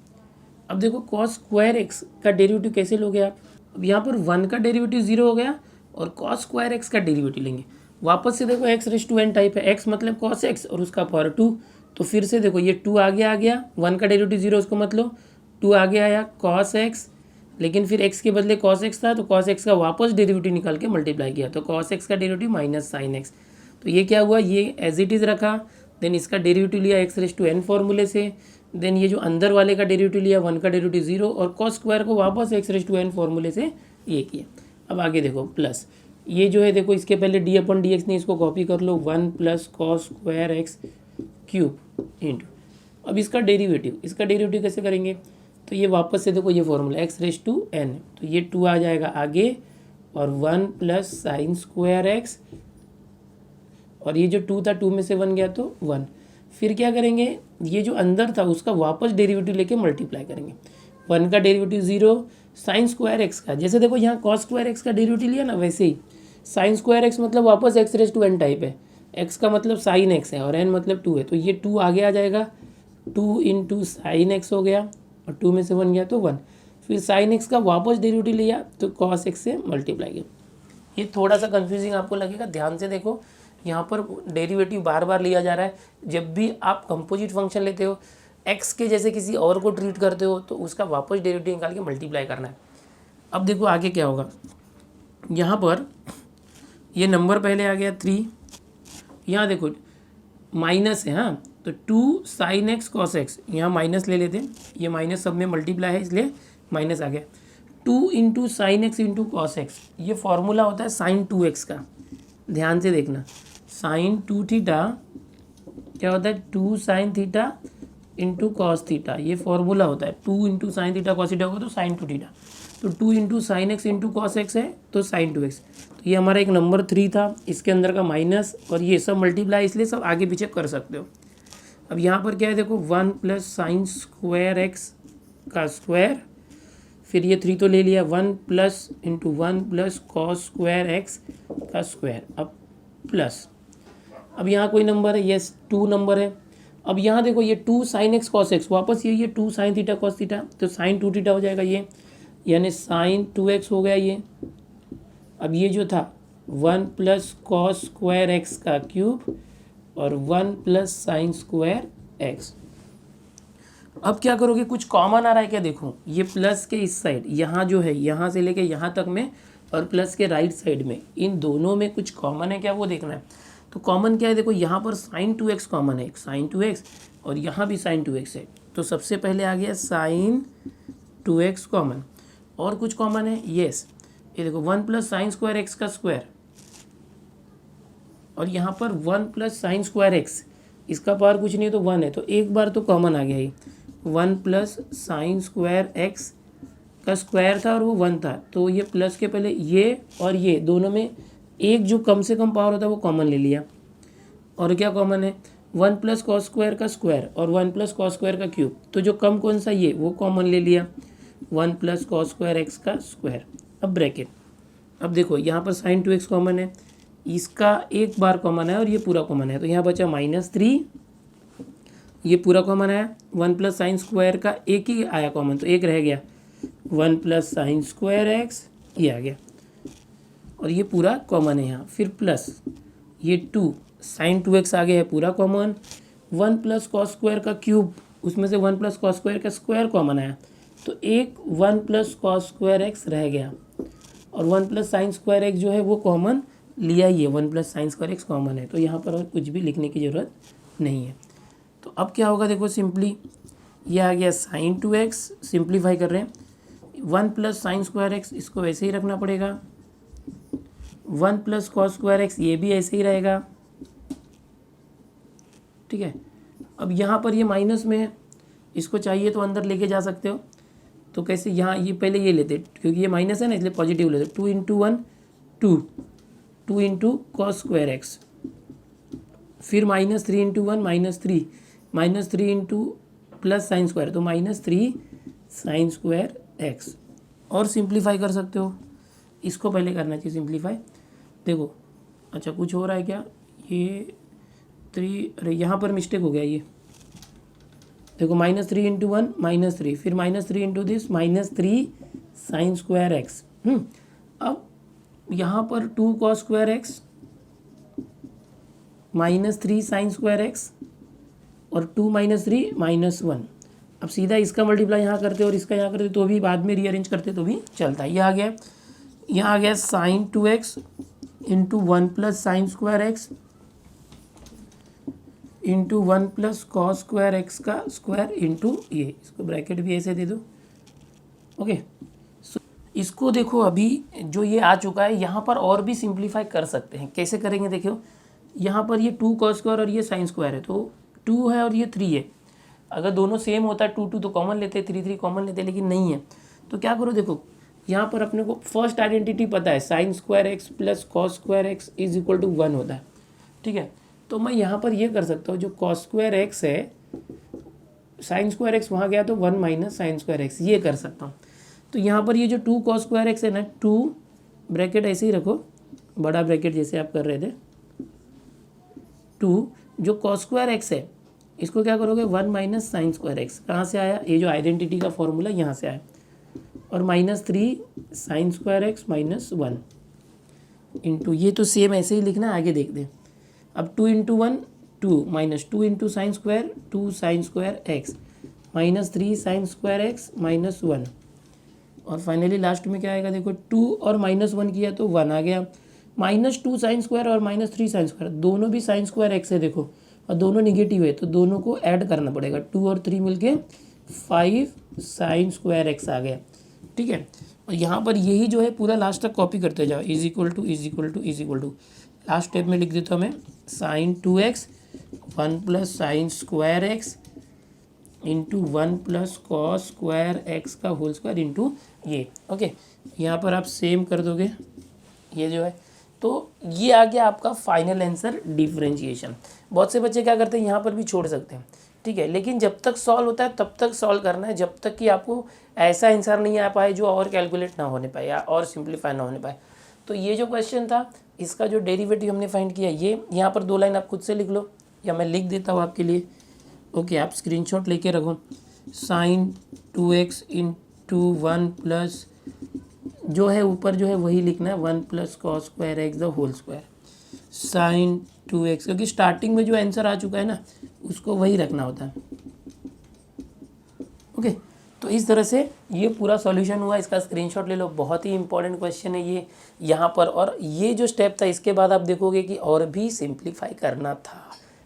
अब देखो कॉस स्क्वायर एक्स का डेरिवेटिव कैसे लोगे आप? अब यहाँ पर 1 का डेरिवेटिव 0 हो गया और कॉस स्क्वायर एक्स का डेरिवेटिव लेंगे। वापस से देखो x raise to n type है, एक्स मतलब कॉस एक्स और उसका पावर 2। तो फिर से देखो ये 2 आगे आ गया, 1 का डेरिवेटिव 0 उसको मत लो, 2 आगे आया कॉस एक्स, लेकिन फिर x के बदले cos x था तो cos x का वापस डेरिवेटिव निकाल के मल्टीप्लाई किया, तो cos x का डेरिवेटिव माइनस साइन x। तो ये क्या हुआ, ये एज इट इज़ रखा, देन इसका डेरिवेटिव लिया x रेज टू n फॉर्मूले से, देन ये जो अंदर वाले का डेरिवेटिव लिया 1 का डेरिवेटिव 0 और cos स्क्वायर को वापस x रेज टू n फॉर्मूले से ये किया। अब आगे देखो प्लस, ये जो है देखो इसके पहले डी अपन डी एक्स नहीं, इसको कॉपी कर लो, 1 plus cos square x cube into, अब इसका डेरिवेटिव कैसे करेंगे? तो ये वापस से देखो ये formula x raise to n, तो ये 2 आ जाएगा आगे और 1 प्लस साइन स्क्वायर एक्स, और ये जो 2 था 2 में से 1 गया तो 1। फिर क्या करेंगे, ये जो अंदर था उसका वापस डेरिवेटिव लेके मल्टीप्लाई करेंगे। 1 का डेरिवेटिव 0, साइन स्क्वायर एक्स का, जैसे देखो यहाँ कॉस स्क्वायर एक्स का डेरिवेटिव लिया ना, वैसे ही साइन स्क्वायर एक्स मतलब वापस x raise to n type है, x का मतलब साइन एक्स है और n मतलब 2 है, तो ये 2 आगे आ जाएगा, 2 इंटू साइन एक्स हो गया और 2 में से 1 गया तो 1। फिर साइन एक्स का वापस डेरिवेटिव लिया तो कॉस एक्स से मल्टीप्लाई किया। ये थोड़ा सा कंफ्यूजिंग आपको लगेगा, ध्यान से देखो, यहाँ पर डेरिवेटिव बार बार लिया जा रहा है। जब भी आप कंपोजिट फंक्शन लेते हो, एक्स के जैसे किसी और को ट्रीट करते हो तो उसका वापस डेरिवेटिव निकाल के मल्टीप्लाई करना है। अब देखो आगे क्या होगा, यहाँ पर ये नंबर पहले आ गया 3, यहाँ देखो माइनस है, हाँ तो 2 साइन एक्स कॉस एक्स, यहाँ माइनस ले लेते हैं, ये माइनस सब में मल्टीप्लाई है इसलिए माइनस आ गया। 2 into sine x into cos x, ये फॉर्मूला होता है साइन 2x का, ध्यान से देखना, साइन 2 थीटा क्या होता है, 2 sine theta into cos theta, ये फॉर्मूला होता है। 2 into sine theta cos theta होगा तो साइन 2 थीटा, तो 2 into sine x into cos x है तो साइन 2x। तो ये हमारा एक नंबर 3 था, इसके अंदर का माइनस और ये सब मल्टीप्लाई, इसलिए सब आगे पीछे कर सकते हो। अब यहाँ पर क्या है देखो, 1 प्लस साइन स्क्वायर एक्स का स्क्वायर, फिर ये 3 तो ले लिया, 1 plus into 1 plus cos square x का स्क्वायर, अब प्लस, अब यहाँ कोई नंबर है, यस 2 नंबर है। अब यहाँ देखो ये 2 साइन एक्स कॉस एक्स, वापस ये 2 साइन थीटा कॉस थीटा, तो साइन 2 थीटा हो जाएगा ये, यानी साइन 2x हो गया ये। अब ये जो था 1 प्लस कॉस स्क्वायर एक्स का क्यूब और 1 प्लस साइन स्क्वायर एक्स। अब क्या करोगे, कुछ कॉमन आ रहा है क्या? देखो ये प्लस के इस साइड, यहाँ जो है यहाँ से लेके यहाँ तक में, और प्लस के राइट साइड में, इन दोनों में कुछ कॉमन है क्या, वो देखना है। तो कॉमन क्या है, देखो यहाँ पर साइन 2x कॉमन है, साइन 2x और यहाँ भी साइन 2x है, तो सबसे पहले आ गया साइन 2x कॉमन। और कुछ कॉमन है, यस, ये देखो 1 प्लस साइन स्क्वायर एक्स का स्क्वायर, और यहाँ पर 1 प्लस साइन स्क्वायर एक्स, इसका पावर कुछ नहीं तो 1 है, तो एक बार तो कॉमन आ गया ही, 1 प्लस साइन स्क्वायर एक्स का स्क्वायर था और वो 1 था, तो ये प्लस के पहले ये और ये दोनों में एक जो कम से कम पावर होता है वो कॉमन ले लिया। और क्या कॉमन है, 1 प्लस कॉस स्क्वायर का स्क्वायर और 1 प्लस कॉस स्क्वायर का क्यूब, तो जो कम कौन सा ये वो कॉमन ले लिया, 1 प्लस कॉस स्क्वायर एक्स का स्क्वायर। अब ब्रैकेट, अब देखो यहाँ पर साइन 2x कॉमन है, इसका एक बार कॉमन है और ये पूरा कॉमन है, तो यहाँ बचा -3, ये पूरा कॉमन आया, 1 प्लस साइन स्क्वायर का एक ही आया कॉमन, तो एक रह गया, 1 प्लस साइन स्क्वायर एक्स, ये आ गया, और ये पूरा कॉमन है यहाँ। फिर प्लस ये 2 साइन 2x आ गया है पूरा कॉमन, 1 प्लस कॉस स्क्वायर का क्यूब, उसमें से 1 प्लस कॉस स्क्वायर का स्क्वायर कॉमन आया, तो एक 1 प्लस कॉस स्क्वायर एक्स रह गया और 1 प्लस साइन स्क्वायर एक्स जो है वो कॉमन लिया ही है, 1 plus sine square x common है, तो यहाँ पर और कुछ भी लिखने की ज़रूरत नहीं है। तो अब क्या होगा देखो, सिंपली ये आ गया साइन 2x, सिंप्लीफाई कर रहे हैं, 1 प्लस साइन स्क्वायर एक्स इसको वैसे ही रखना पड़ेगा, 1 प्लस कॉस स्क्वायर एक्स ये भी ऐसे ही रहेगा, ठीक है। अब यहाँ पर ये माइनस में है, इसको चाहिए तो अंदर लेके जा सकते हो, तो कैसे, यहाँ ये पहले ये लेते क्योंकि ये माइनस है ना इसलिए पॉजिटिव लेते, 2 into 1 2, 2 into cos square x, फिर -3 into 1 -3, -3 into plus sine square, तो -3 साइन स्क्वायर एक्स, और सिंप्लीफाई कर सकते हो, इसको पहले करना चाहिए सिंप्लीफाई। देखो अच्छा कुछ हो रहा है क्या, ये 3, अरे यहाँ पर मिस्टेक हो गया, ये देखो -3 इंटू 1 -3, फिर -3 into this -3 sign square x. अब यहाँ पर 2 cos square x -3 sign square x और 2 -3 -1। अब सीधा इसका मल्टीप्लाई यहाँ करते और इसका यहाँ करते तो भी, बाद में रीअरेंज करते तो भी चलता है। यहाँ आ गया sine 2x into 1 plus sine square x into 1 plus cos square x का स्क्वायर इंटू ये, इसको ब्रैकेट भी ऐसे दे दो, ओके। इसको देखो अभी जो ये आ चुका है यहाँ पर और भी सिंप्लीफाई कर सकते हैं, कैसे करेंगे देखो, यहाँ पर ये 2 कॉस स्क्वायर और ये साइन स्क्वायर है, तो 2 है और ये 3 है, अगर दोनों सेम होता है 2 2 तो कॉमन लेते, 3 3 कॉमन लेते, लेकिन नहीं है, तो क्या करो देखो, यहाँ पर अपने को फर्स्ट आइडेंटिटी पता है, sine square x plus cos square x is equal to 1 होता है, ठीक है। तो मैं यहाँ पर ये कर सकता हूँ, जो कॉस स्क्वायर एक्स है, साइन स्क्वायर एक्स वहाँ गया तो 1 माइनस साइन स्क्वायर एक्स, ये कर सकता हूँ। तो यहाँ पर ये जो 2 कॉस स्क्वायर एक्स है ना, 2 ब्रैकेट ऐसे ही रखो, बड़ा ब्रैकेट जैसे आप कर रहे थे, 2 जो कॉस स्क्वायर एक्स है इसको क्या करोगे, 1 माइनस साइन स्क्वायर एक्स, कहाँ से आया, ये जो आइडेंटिटी का फॉर्मूला यहाँ से आया, और -3 साइन स्क्वायर एक्स -1 इंटू, ये तो सेम ऐसे ही लिखना है, आगे देखते हैं। अब 2 into 1 2 -2 into sine square 2 sign square x -3 sign square x -1, और फाइनली लास्ट में क्या आएगा देखो, 2 और -1 किया तो 1 आ गया, -2 साइन स्क्वायर और -3 साइन स्क्वायर, दोनों भी साइन स्क्वायर एक्स है देखो, और दोनों निगेटिव है तो दोनों को ऐड करना पड़ेगा, 2 और 3 मिलके 5 साइन स्क्वायर एक्स आ गया, ठीक है। और यहाँ पर यही जो है पूरा लास्ट तक कॉपी करते जाओ, is equal to is equal to is equal to, last step में लिख देता हूँ मैं, sine 2x 1 plus sine square x into 1 plus cos square x का होल स्क्वायर इंटू ये, ओके। यहाँ पर आप सेम कर दोगे ये जो है, तो ये आ गया आपका फाइनल आंसर डिफरेंशिएशन। बहुत से बच्चे क्या करते हैं, यहाँ पर भी छोड़ सकते हैं, ठीक है, लेकिन जब तक सॉल्व होता है तब तक सॉल्व करना है, जब तक कि आपको ऐसा आंसर नहीं आ पाए जो और कैलकुलेट ना होने पाए या और सिंप्लीफाई ना होने पाए। तो ये जो क्वेश्चन था इसका जो डेरिवेटिव हमने फाइंड किया, ये यहाँ पर 2 लाइन आप खुद से लिख लो या मैं लिख देता हूँ आपके लिए, ओके। आप स्क्रीनशॉट लेके रखो, साइन 2x इंटू 1 प्लस, जो है ऊपर जो है वही लिखना है, 1 plus cos square x the whole square, sine 2x, क्योंकि स्टार्टिंग में जो आंसर आ चुका है ना उसको वही रखना होता है, ओके। तो इस तरह से ये पूरा सॉल्यूशन हुआ, इसका स्क्रीनशॉट ले लो, बहुत ही इंपॉर्टेंट क्वेश्चन है ये यहाँ पर, और ये जो स्टेप था इसके बाद आप देखोगे कि और भी सिंप्लीफाई करना था,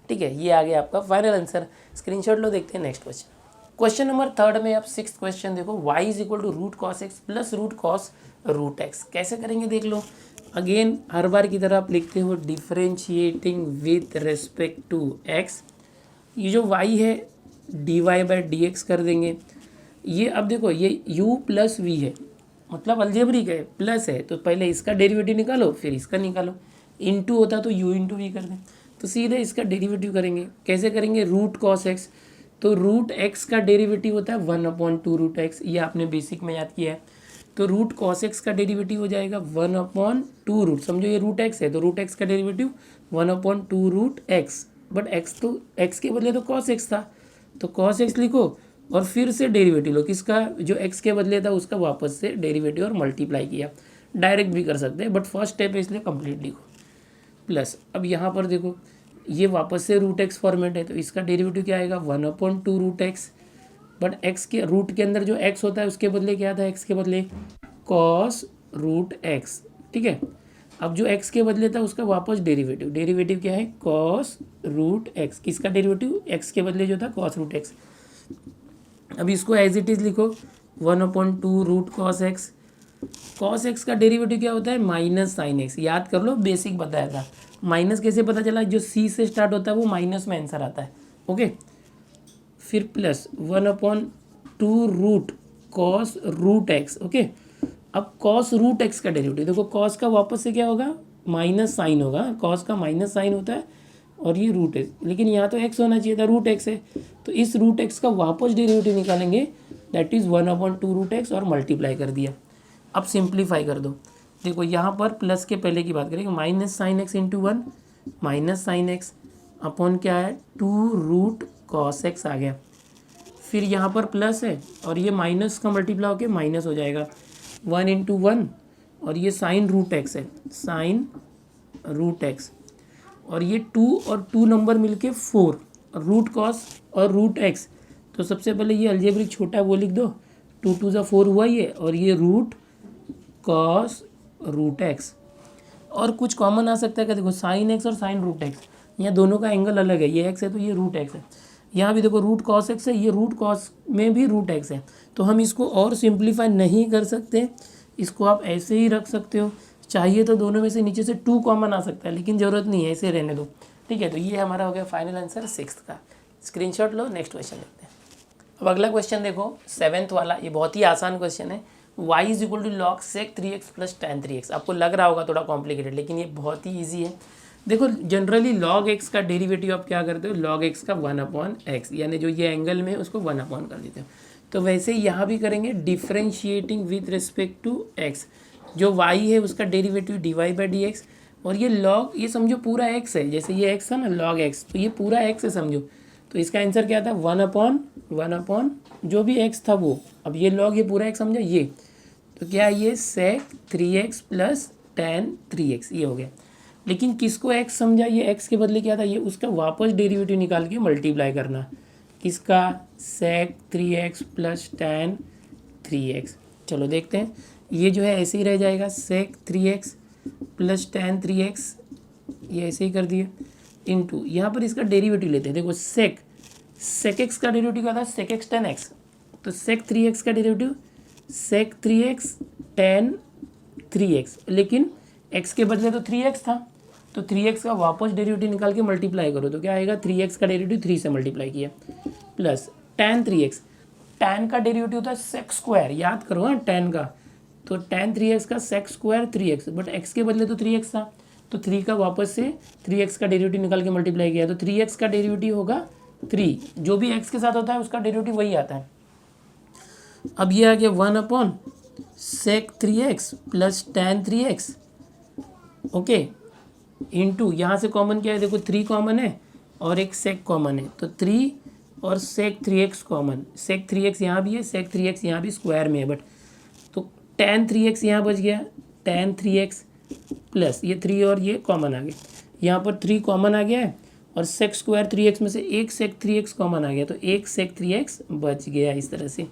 ठीक है। ये आ गया आपका फाइनल आंसर, स्क्रीनशॉट लो, देखते हैं नेक्स्ट क्वेश्चन। क्वेश्चन नंबर 3 में आप 6th क्वेश्चन देखो, y is equal to root cos x plus root cos root x, कैसे करेंगे देख लो। अगेन हर बार की तरह आप लिखते हो differentiating with respect to x, ये जो y है dy/dx कर देंगे, ये अब देखो ये u प्लस v है, मतलब अलजेब्रिक है, प्लस है, तो पहले इसका डेरिवेटिव निकालो फिर इसका निकालो, इनटू होता तो u इंटू वी कर दें, तो सीधे इसका डेरिवेटिव करेंगे, कैसे करेंगे, रूट कॉस एक्स, तो रूट एक्स का डेरिवेटिव होता है 1/2 रूट एक्स, ये आपने बेसिक में याद किया है, तो रूट कॉस एक्स का डेरिवेटिव हो जाएगा 1/2 रूट, समझो ये रूट एक्स है तो रूट एक्स का derivative 1/2 root x, but x तो एक्स के बदले तो कॉस एक्स था, तो कॉस एक्स लिखो और फिर से डेरिवेटिव लो, किसका, जो एक्स के बदले था उसका वापस से डेरिवेटिव और मल्टीप्लाई किया, डायरेक्ट भी कर सकते हैं बट फर्स्ट स्टेप है इसलिए कंप्लीट लिखो, प्लस अब यहाँ पर देखो ये वापस से रूट एक्स फॉर्मेट है तो इसका डेरिवेटिव क्या आएगा 1/2 रूट एक्स बट एक्स के रूट के अंदर जो एक्स होता है उसके बदले क्या था, एक्स के बदले कॉस रूट एक्स, ठीक है। अब जो एक्स के बदले था उसका वापस डेरिवेटिव, डेरिवेटिव क्या है, कॉस रूट एक्स, किसका डेरिवेटिव, एक्स के बदले जो था कॉस रूट एक्स। अब इसको एज इट इज़ लिखो 1/2 root cos x, cos x का डेरिवेटिव क्या होता है, माइनस साइन एक्स, याद कर लो बेसिक बताया था। माइनस कैसे पता चला, जो सी से स्टार्ट होता है वो माइनस में आंसर आता है, ओके। फिर plus 1/2 root cos root x, okay. अब कॉस रूट एक्स का डेरिवेटिव देखो, कॉस का वापस से क्या होगा, माइनस साइन होगा, कॉस का माइनस साइन होता है और ये रूट है, लेकिन यहाँ तो एक्स होना चाहिए था, रूट एक्स है, तो इस रूट एक्स का वापस डेरिवेटिव निकालेंगे, दैट इज़ 1/2 रूट एक्स और मल्टीप्लाई कर दिया। अब सिंप्लीफाई कर दो, देखो यहाँ पर प्लस के पहले की बात करेंगे, minus sine x into 1 minus sine x upon क्या है 2 रूट कॉस एक्स आ गया। फिर यहाँ पर प्लस है और ये माइनस का मल्टीप्लाई होकर माइनस हो जाएगा, 1 इंटू 1 और ये साइन रूट एक्स है, साइन रूट एक्स, और ये 2 और 2 नंबर मिलके 4, रूट कॉस और रूट एक्स। तो सबसे पहले ये अलजेब्रिक छोटा है वो लिख दो, 2 2 ज़ा 4 हुआ ये, और ये रूट कॉस रूट एक्स। और कुछ कॉमन आ सकता है क्या, देखो साइन एक्स और साइन रूट एक्स, यहाँ दोनों का एंगल अलग है, ये एक्स है तो ये रूट एक्स है। यहाँ भी देखो रूट कॉस एक्स है, ये रूट कॉस में भी रूट एक्स है, तो हम इसको और सिंप्लीफाई नहीं कर सकते, इसको आप ऐसे ही रख सकते हो, चाहिए तो दोनों में से नीचे से 2 कॉमन आ सकता है, लेकिन ज़रूरत नहीं है, ऐसे रहने दो, ठीक है। तो ये हमारा हो गया फाइनल आंसर 6th का, स्क्रीनशॉट लो, नेक्स्ट क्वेश्चन देखते हैं। अब अगला क्वेश्चन देखो 7th वाला, ये बहुत ही आसान क्वेश्चन है, y is equal to log sec 3x plus tan 3x। आपको लग रहा होगा थोड़ा कॉम्प्लिकेटेड, लेकिन ये बहुत ही ईजी है। देखो जनरली log x का डेरिवेटिव आप क्या करते हो, log x का 1/x, यानी जो ये एंगल में उसको 1/, कर देते हो। तो वैसे ही यहाँ भी करेंगे, differentiating with respect to x, जो y है उसका डेरिवेटिव dy/dx, और ये log, ये समझो पूरा x है, जैसे ये x है ना log x, तो ये पूरा x है समझो, तो इसका आंसर क्या था 1/1 जो भी x था वो, अब ये log ये पूरा x समझो ये, तो क्या ये sec 3x plus tan 3x ये हो गया। लेकिन किसको x समझा, ये x के बदले क्या था, ये उसका वापस डेरिवेटिव निकाल के मल्टीप्लाई करना, किसका sec 3x plus tan 3x। चलो देखते हैं, ये जो है ऐसे ही रह जाएगा, sec 3x plus tan 3x, ये ऐसे ही कर दिए, इंटू यहाँ पर इसका डेरिवेटिव लेते हैं, देखो sec x का डेरिवेटिव क्या था, sec x tan x, तो sec 3x का derivative sec 3x tan 3x, लेकिन x के बदले तो 3x था, तो 3x का वापस डेरिवेटिव निकाल के मल्टीप्लाई करो, तो क्या आएगा 3x का डेरिवेटिव 3 से मल्टीप्लाई किया, प्लस tan 3x, tan का डेरिवेटिव था sec स्क्वायर, याद करो हाँ tan का, तो tan 3x का sec square 3x, but x के बदले तो 3x था, तो 3 का वापस से 3x का डेरिवेटिव निकाल के मल्टीप्लाई किया, तो 3x का डेरिवेटिव होगा 3, जो भी x के साथ होता है उसका डेरिवेटिव वही आता है। अब ये आ गया 1/sec 3x plus tan 3x, okay, into यहाँ से कॉमन क्या है, देखो 3 कॉमन है और एक sec कॉमन है, तो 3 और sec 3x common, sec 3x यहाँ भी है, sec 3x यहाँ भी स्क्वायर में है, बट तो tan 3x यहाँ बच गया, tan 3x प्लस ये 3 और ये कॉमन आ गया, यहाँ पर 3 कॉमन आ गया है, और sec स्क्वायर 3x में से एक sec 3x कॉमन आ गया, तो एक sec 3x बच गया इस तरह से।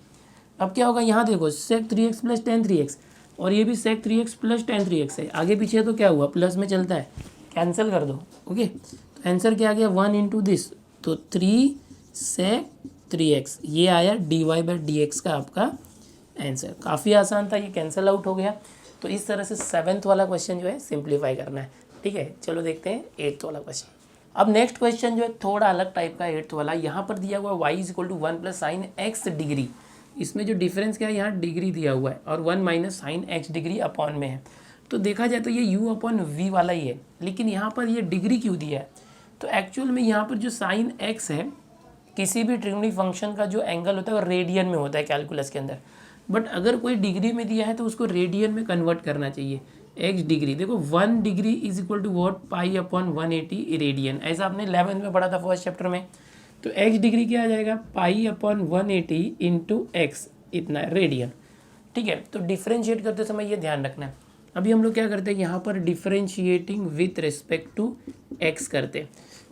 अब क्या होगा, यहाँ देखो sec 3x plus tan 3x, और ये भी sec 3x plus tan 3x है, आगे पीछे तो क्या हुआ प्लस में चलता है, कैंसिल कर दो, ओके। तो आंसर क्या आ गया 1 इंटू दिस, तो 3 sec 3x, ये आया dy/dx का आपका आंसर। काफ़ी आसान था, ये कैंसिल आउट हो गया। तो इस तरह से 7th वाला क्वेश्चन जो है सिंप्लीफाई करना है, ठीक है। चलो देखते हैं 8th वाला क्वेश्चन। अब नेक्स्ट क्वेश्चन जो है थोड़ा अलग टाइप का, 8th वाला, यहाँ पर दिया हुआ y is equal to 1 plus sine x degree, इसमें जो डिफरेंस क्या है, यहाँ डिग्री दिया हुआ है और 1 minus sine x degree upon में है, तो देखा जाए तो ये u/v वाला ही है, लेकिन यहाँ पर ये डिग्री क्यों दिया है, तो एक्चुअल में यहाँ पर जो साइन x है, किसी भी ट्रिग्नोमेट्रिक फंक्शन का जो एंगल होता है वो रेडियन में होता है कैलकुलस के अंदर, बट अगर कोई डिग्री में दिया है तो उसको रेडियन में कन्वर्ट करना चाहिए। x डिग्री देखो 1 degree is equal to what, π/180 radian, ऐसा आपने 11th में पढ़ा था फर्स्ट चैप्टर में। तो x डिग्री क्या आ जाएगा, π/180 इंटू एक्स, इतना रेडियन, ठीक है। तो डिफ्रेंशिएट करते समय ये ध्यान रखना है। अभी हम लोग क्या करते हैं, यहाँ पर differentiating with respect to x करते हैं,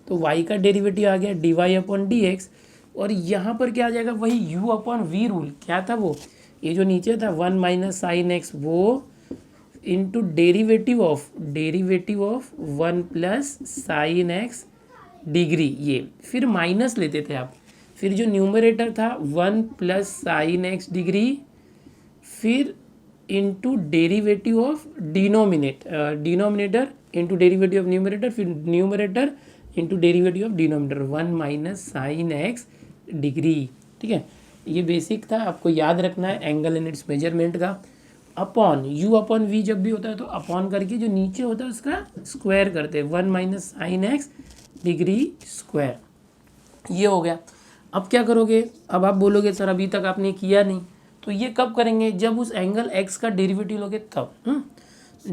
तो y का डेरिवेटिव आ गया dy/dx, और यहाँ पर क्या आ जाएगा, वही u अपॉन वी रूल। क्या था वो, ये जो नीचे था 1 माइनस साइन एक्स, वो into derivative of 1 plus sine x degree, ये फिर माइनस लेते थे आप, फिर जो न्यूमरेटर था 1 प्लस साइन एक्स डिग्री, फिर into derivative of denominator into derivative of numerator, फिर numerator into derivative of denominator 1 minus sine x degree. ठीक है, ये बेसिक था, आपको याद रखना है एंगल एंड इट्स मेजरमेंट का। अपॉन यू अपॉन वी जब भी होता है तो अपॉन करके जो नीचे होता है उसका स्क्वायर करते हैं, 1 minus sine x degree square. ये हो गया। अब क्या करोगे, अब आप बोलोगे सर अभी तक आपने किया नहीं, तो ये कब करेंगे, जब उस एंगल x का डेरिवेटिव लोगे तब।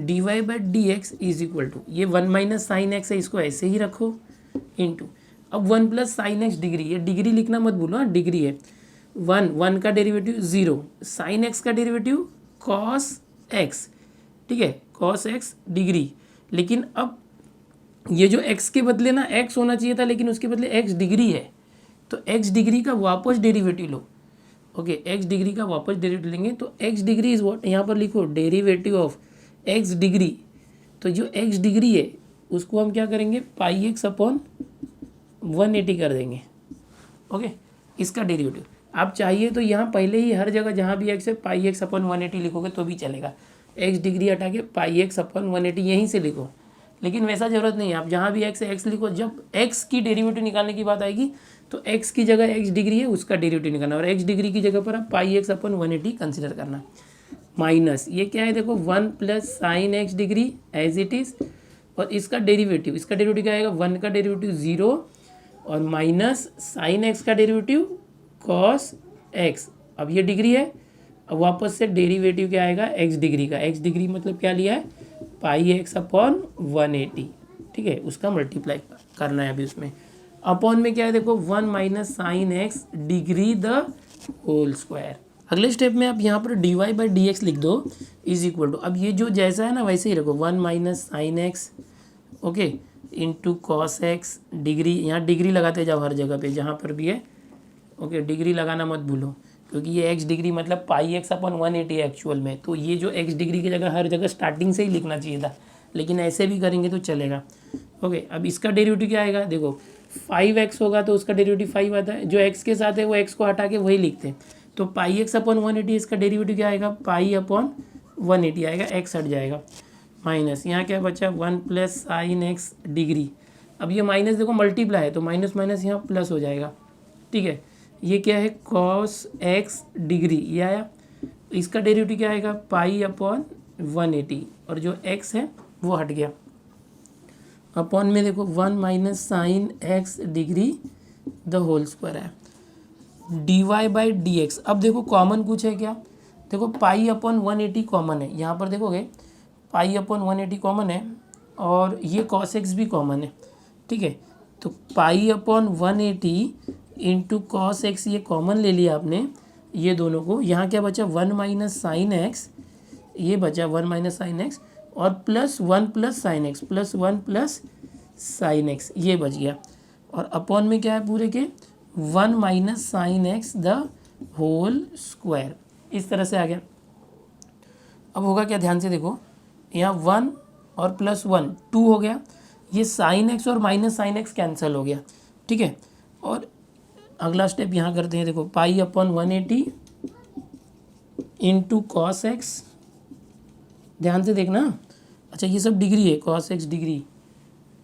dy by d x is equal to, ये 1 माइनस साइन एक्स है, इसको ऐसे ही रखो, इंटू अब 1 प्लस साइन एक्स डिग्री, ये डिग्री लिखना मत भूलो, हाँ डिग्री है, 1 का डेरिवेटिव 0, साइन एक्स का डेरिवेटिव कॉस एक्स, ठीक है, कॉस एक्स डिग्री। लेकिन अब ये जो x के बदले ना x होना चाहिए था, लेकिन उसके बदले x डिग्री है, तो x डिग्री का वापस डेरिवेटिव लो। ओके, x डिग्री का वापस डेरिवेटिव लेंगे तो x डिग्री इज व्हाट, यहाँ पर लिखो डेरिवेटिव ऑफ x डिग्री। तो जो x डिग्री है उसको हम क्या करेंगे, पाई एक्स अपॉन 180 कर देंगे। ओके, इसका डेरिवेटिव आप चाहिए तो यहाँ पहले ही हर जगह जहाँ भी x है पाई एक्स अपॉन 180 लिखोगे तो भी चलेगा, x डिग्री हटा के पाई एक्स अपॉन 180 यहीं से लिखो। लेकिन वैसा ज़रूरत नहीं है, आप जहाँ भी x है x लिखो, जब x की डेरिवेटिव निकालने की बात आएगी तो x की जगह x डिग्री है उसका डेरिवेटिव निकालना, और x डिग्री की जगह पर आप पाई एक्स अपॉन 180 कंसिडर करना। माइनस ये क्या है, देखो 1 plus sine x degree as it is, और इसका डेरिवेटिव क्या आएगा, 1 का डेरिवेटिव 0 और माइनस साइन एक्स का डेरिवेटिव कॉस एक्स। अब ये डिग्री है, अब वापस से डेरिवेटिव क्या आएगा, एक्स डिग्री का, एक्स डिग्री मतलब क्या लिया है, पाई एक्स अपॉन 180। ठीक है, उसका मल्टीप्लाई करना है अभी उसमें। अपॉन में क्या है, देखो 1 minus sine x degree the whole square. अगले स्टेप में आप यहाँ पर d y by d x लिख दो इज इक्वल टू, अब ये जो जैसा है ना वैसे ही रखो, 1 minus sine x okay into cos x degree, यहाँ डिग्री लगाते जाओ हर जगह पे जहाँ पर भी है। ओके, डिग्री लगाना मत भूलो, क्योंकि ये एक्स डिग्री मतलब पाई एक्स अपॉन 180 एक्चुअल में, तो ये जो एक्स डिग्री की जगह हर जगह स्टार्टिंग से ही लिखना चाहिए था, लेकिन ऐसे भी करेंगे तो चलेगा। ओके, अब इसका डेरिवेटिव क्या आएगा, देखो 5x होगा तो उसका डेरिवेटिव 5 आता है, जो x के साथ है वो x को हटा के वही लिखते हैं, तो पाई एक्स अपॉन 180 इसका डेरिवेटिव क्या आएगा, पाई अपॉन 180 आएगा, x हट जाएगा, माइनस यहाँ क्या बचा 1 प्लस साइन एक्स डिग्री। अब ये माइनस देखो मल्टीप्लाई है तो माइनस माइनस यहाँ प्लस हो जाएगा। ठीक है, ये क्या है, कॉस एक्स डिग्री, ये आया, इसका डेरिवेटिव क्या आएगा, पाई अपॉन 180, और जो x है वो हट गया। अपॉन में देखो 1 minus sine x degree the whole square है, d y by d x. अब देखो कॉमन कुछ है क्या, देखो पाई अपॉन 180 कॉमन है, यहाँ पर देखोगे पाई अपॉन 180 कॉमन है, और ये कॉस एक्स भी कॉमन है। ठीक है, तो pi upon 180 into cos x ये कॉमन ले लिया आपने, ये दोनों को, यहाँ क्या बचा 1 माइनस साइन एक्स, ये बचा 1 माइनस साइन एक्स, और plus 1 plus sine x, plus 1 plus sine x, ये बच गया, और अपॉन में क्या है पूरे के 1 minus sine x the whole square, इस तरह से आ गया। अब होगा क्या, ध्यान से देखो, यहाँ 1 और प्लस 1 2 हो गया, ये साइन एक्स और माइनस साइन एक्स कैंसिल हो गया। ठीक है, और अगला स्टेप यहाँ करते हैं, देखो pi upon 180 into cos x, ध्यान से देखना, अच्छा ये सब डिग्री है, कॉस एक्स डिग्री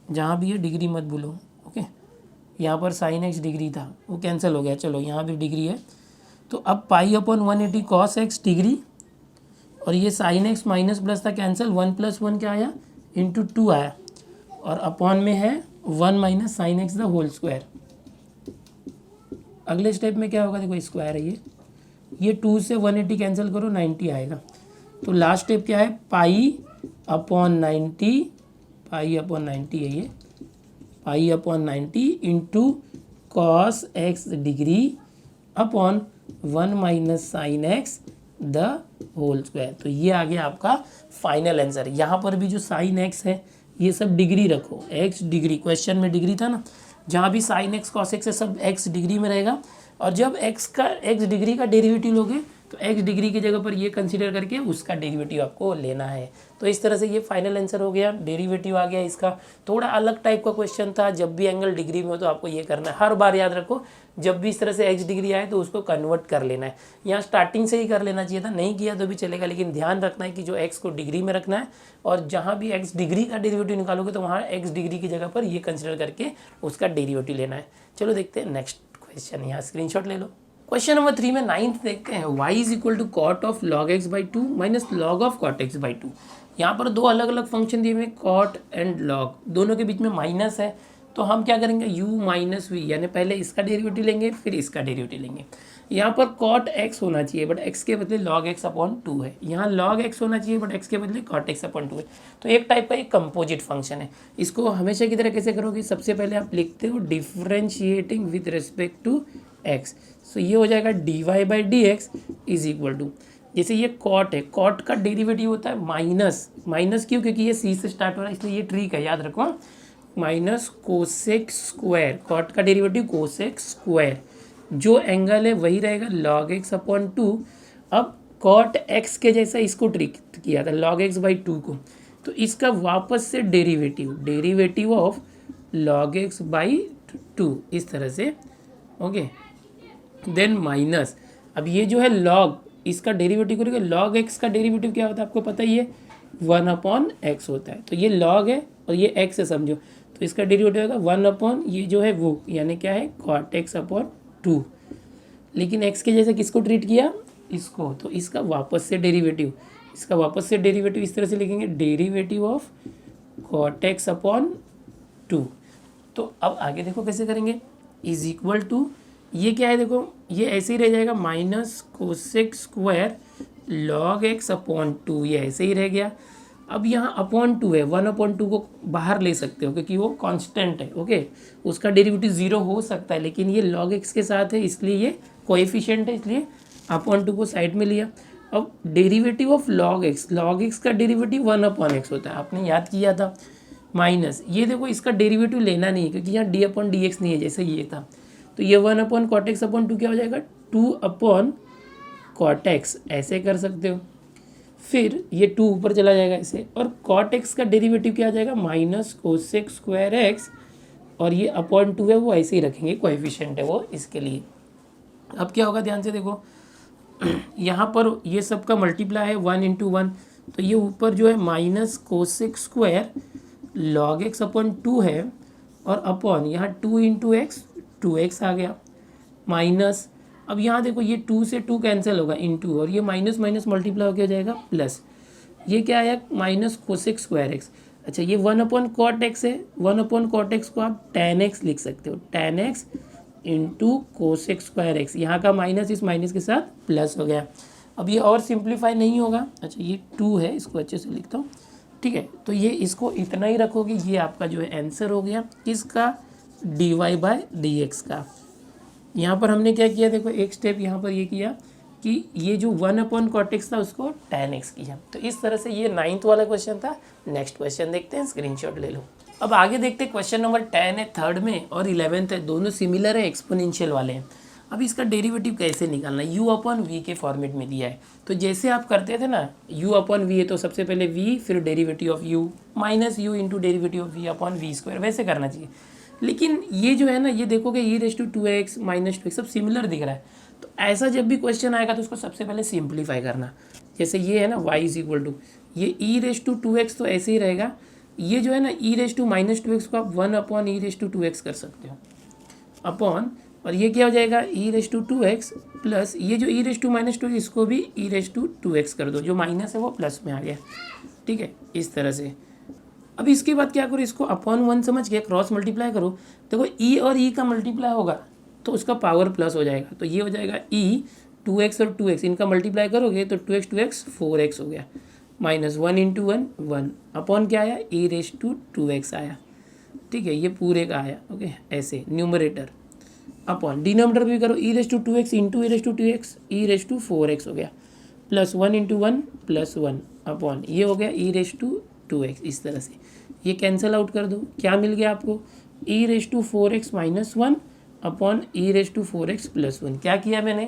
जहाँ भी है डिग्री मत भूलो। ओके, यहाँ पर साइन एक्स डिग्री था वो कैंसिल हो गया, चलो यहाँ भी डिग्री है, तो अब pi upon 180 cos x degree, और ये साइन एक्स माइनस प्लस था कैंसिल, 1 प्लस 1 क्या आया, इंटू 2 आया, और अपॉन में है 1 minus sine x the whole square. अगले स्टेप में क्या होगा, देखो स्क्वायर है ये 2 से 180 कैंसिल करो 90 आएगा, तो लास्ट स्टेप क्या है, पाई अपॉन 90, पाई अपॉन 90 है ये, pi upon 90 into cos x degree upon 1 minus sine x the whole square. तो ये आ गया आपका फाइनल आंसर। यहाँ पर भी जो साइन एक्स है ये सब डिग्री रखो, एक्स डिग्री, क्वेश्चन में डिग्री था ना, जहाँ भी साइन एक्स कॉस एक्स है सब एक्स डिग्री में रहेगा, और जब एक्स डिग्री का डेरिवेटिव लोगे तो एक्स डिग्री की जगह पर ये कंसीडर करके उसका डेरिवेटिव आपको लेना है। तो इस तरह से ये फाइनल आंसर हो गया, डेरिवेटिव आ गया इसका। थोड़ा अलग टाइप का क्वेश्चन था, जब भी एंगल डिग्री में हो तो आपको ये करना है, हर बार याद रखो जब भी इस तरह से एक्स डिग्री आए तो उसको कन्वर्ट कर लेना है। यहाँ स्टार्टिंग से ही कर लेना चाहिए था, नहीं किया तो भी चलेगा, लेकिन ध्यान रखना है कि जो एक्स को डिग्री में रखना है, और जहाँ भी एक्स डिग्री का डेरिवेटिव निकालोगे तो वहाँ एक्स डिग्री की जगह पर ये कंसिडर करके उसका डेरिवेटिव लेना है। चलो देखते हैं नेक्स्ट क्वेश्चन, यहाँ स्क्रीनशॉट ले लो। क्वेश्चन नंबर 3 में 9th देखते हैं, y is equal to cot of log x by 2 minus log of cot x by 2। यहाँ पर दो अलग अलग फंक्शन दिए हुए, कॉट एंड लॉग, दोनों के बीच में माइनस है, तो हम क्या करेंगे u माइनस वी, यानी पहले इसका डेरिवेटिव लेंगे फिर इसका डेरिवेटिव लेंगे। यहाँ पर कॉट एक्स होना चाहिए बट एक्स के बदले लॉग एक्स अपॉन 2 है, यहाँ लॉग एक्स होना चाहिए बट एक्स के बदले कॉट एक्स अपॉन 2 है। तो एक टाइप का एक कंपोजिट फंक्शन है। इसको हमेशा की तरह कैसे करोगे, सबसे पहले आप लिखते हो differentiating with respect to x, so ये हो जाएगा d y by d x is equal to, जैसे ये कॉट है, कॉट का डेरिवेटिव होता है माइनस, माइनस क्यों, क्योंकि ये सी से स्टार्ट हो रहा है इसलिए ये ट्रिक है, याद रखो, माइनस कोसेक स्क्वायर, कॉट का डेरिवेटिव कोसेक स्क्वायर, जो एंगल है वही रहेगा लॉग एक्स अपॉन 2। अब कॉट एक्स के जैसा इसको ट्रिक किया था लॉग एक्स बाई 2 को, तो इसका वापस से derivative of log x by 2 इस तरह से, ओके, देन माइनस, अब ये जो है लॉग, इसका डेरिवेटिव करेंगे, लॉग एक्स का डेरिवेटिव क्या होता है आपको पता ही है, 1 अपॉन एक्स होता है, तो ये लॉग है और ये एक्स है समझो, तो इसका डेरिवेटिव होगा 1 अपॉन ये जो है वो, यानी क्या है कॉट एक्स अपॉन 2, लेकिन एक्स के जैसे किसको ट्रीट किया, इसको, तो इसका वापस से डेरिवेटिव, इसका वापस से डेरिवेटिव इस तरह से लिखेंगे, derivative of cot x upon 2। तो अब आगे देखो कैसे करेंगे, इज इक्वल टू, ये क्या है देखो, ये ऐसे ही रह जाएगा minus cosec square log x upon 2, ये ऐसे ही रह गया। अब यहाँ अपॉन 2 है, 1 अपॉन 2 को बाहर ले सकते हो क्योंकि वो कांस्टेंट है, ओके, उसका डेरिवेटिव 0 हो सकता है, लेकिन ये लॉग एक्स के साथ है इसलिए ये कोएफिशिएंट है, इसलिए अपॉन 2 को साइड में लिया। अब डेरिवेटिव ऑफ लॉग एक्स का डेरिवेटिव 1 अपॉन एक्स होता है, आपने याद किया था, माइनस ये देखो इसका डेरिवेटिव लेना नहीं है क्योंकि यहाँ डी अपॉन डी एक्स नहीं है जैसे ये था, तो ये 1 अपॉन कॉट एक्स अपॉन 2 क्या हो जाएगा, 2 अपॉन कॉट एक्स, ऐसे कर सकते हो, फिर ये 2 ऊपर चला जाएगा ऐसे, और कॉट एक्स का डेरिवेटिव क्या आ जाएगा, माइनस कोसेक स्क्वायर एक्स, और ये अपॉन 2 है वो ऐसे ही रखेंगे, कोएफिशिएंट है वो इसके लिए। अब क्या होगा ध्यान से देखो, यहाँ पर ये सब का मल्टीप्लाई है 1 इंटू 1, तो ये ऊपर जो है minus cosec square log x upon 2 है, और अपॉन यहाँ 2 इंटू एक्स 2x आ गया, माइनस, अब यहाँ देखो ये 2 से 2 कैंसिल होगा इंटू, और ये माइनस माइनस मल्टीप्लाई होकर जाएगा प्लस, ये क्या आया माइनस कोसेक स्क्वायर एक्स। अच्छा ये 1 अपॉन कॉट एक्स है, 1 अपॉन कॉट एक्स को आप tan x लिख सकते हो, tan x into cosec square x, यहाँ का माइनस इस माइनस के साथ प्लस हो गया। अब ये और सिंप्लीफाई नहीं होगा, अच्छा ये 2 है, इसको अच्छे से लिखता हूँ, ठीक है, तो ये इसको इतना ही रखोगे, ये आपका जो है आंसर हो गया किसका, d y by d x का। यहाँ पर हमने क्या किया देखो, एक स्टेप यहाँ पर ये किया कि ये जो 1 अपॉन कॉट एक्स था उसको tan x किया, तो इस तरह से ये 9th वाला क्वेश्चन था। नेक्स्ट क्वेश्चन देखते हैं, स्क्रीनशॉट ले लो। अब आगे देखते हैं, क्वेश्चन नंबर 10 है 3rd में और 11th है, दोनों सिमिलर है, एक्सपोनेंशियल वाले हैं। अब इसका डेरिवेटिव कैसे निकालना है, u अपॉन वी के फॉर्मेट में दिया है, तो जैसे आप करते थे ना, u अपॉन वी है तो सबसे पहले v फिर derivative of u minus u into derivative of v upon v square, वैसे करना चाहिए। लेकिन ये जो है ना, ये देखोगे ई race to 2x minus 2x सब सिमिलर दिख रहा है, तो ऐसा जब भी क्वेश्चन आएगा तो उसको सबसे पहले सिंप्लीफाई करना। जैसे ये है ना y इज इक्वल टू, ये ई रेस टू 2x तो ऐसे ही रहेगा, ये जो है ना ई रेस टू माइनस 2x को आप 1 upon E race to 2x कर सकते हो, अपॉन, और ये क्या हो जाएगा ई रेस टू 2x प्लस ये जो ई रेस टू माइनस 2 इसको भी ई रेस टू 2x कर दो, जो माइनस है वो प्लस में आ गया, ठीक है, इस तरह से। अब इसके बाद क्या करो, इसको अपॉन 1 समझ के क्रॉस मल्टीप्लाई करो, देखो e और e का मल्टीप्लाई होगा तो उसका पावर प्लस हो जाएगा, तो ये हो जाएगा e 2x और 2x इनका मल्टीप्लाई करोगे तो 2x 2x 4x हो गया, माइनस 1 इंटू 1 1 अपॉन क्या आया e रेस टू 2x आया, ठीक है, ये पूरे का आया, ओके, ऐसे न्यूमरेटर अपॉन डिनोमिनेटर भी करो e raise to 2x into e raise to 2x e raise to 4x हो गया, प्लस 1 इंटू 1 प्लस 1 अपॉन ये हो गया e रेस टू 2x, इस तरह से ये कैंसिल आउट कर दो, क्या मिल गया आपको e raise to 4x minus 1 upon e raise to 4x plus 1। क्या किया मैंने,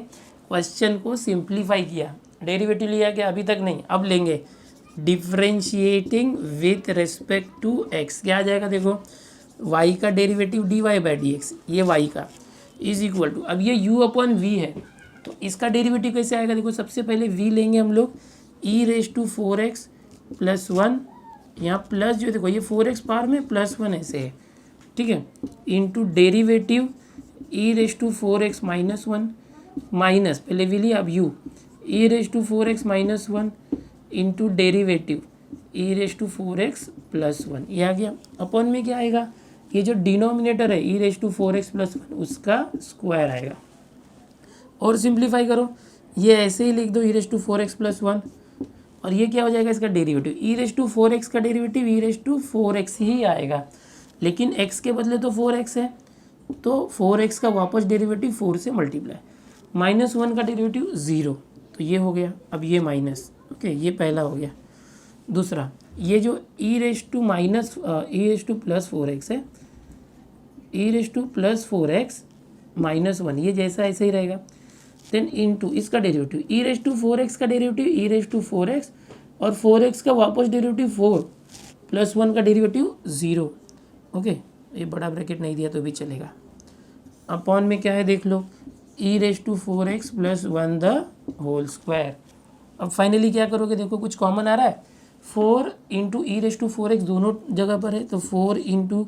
क्वेश्चन को सिंप्लीफाई किया, डेरिवेटिव लिया क्या, अभी तक नहीं, अब लेंगे। Differentiating with respect to x, क्या आ जाएगा देखो, y का derivative dy by d x, ये y का इज इक्वल टू, अब ये u अपॉन v है तो इसका डेरिवेटिव कैसे आएगा देखो, सबसे पहले v लेंगे हम लोग, ई रेज टू 4x प्लस 1, यहाँ प्लस जो देखो ये 4x पार में प्लस 1 ऐसे है, ठीक है, into derivative e raise to 4x minus 1 minus, पहले v लिया अब u, e raise to 4x minus 1 into derivative e raise to 4x plus 1, ये आ गया। अपॉन में क्या आएगा, ये जो डिनोमिनेटर है e raise to 4x plus 1 उसका स्क्वायर आएगा। और सिंप्लीफाई करो, ये ऐसे ही लिख दो ई रेज टू 4x प्लस 1, और ये क्या हो जाएगा इसका derivative, e raise to 4x का derivative e raise to 4x ही आएगा, लेकिन x के बदले तो 4x है तो 4x का वापस डेरिवेटिव 4 से मल्टीप्लाई, माइनस 1 का डेरिवेटिव 0, तो ये हो गया, अब ये माइनस, ओके ये पहला हो गया। दूसरा, ये जो e raise to minus e raise to plus 4x है, e raise to plus 4x minus 1, ये जैसा ऐसे ही रहेगा, देन इनटू इसका derivative e raise to 4x का derivative e raise to 4x, और 4x का वापस डेरिवेटिव 4 प्लस 1 का डेरिवेटिव 0, ओके ये बड़ा ब्रैकेट नहीं दिया तो भी चलेगा। अपॉन में क्या है देख लो, e raise to 4x plus 1 the whole square. अब फाइनली क्या करोगे देखो, कुछ कॉमन आ रहा है, 4 into e raise to 4x दोनों जगह पर है, तो 4 into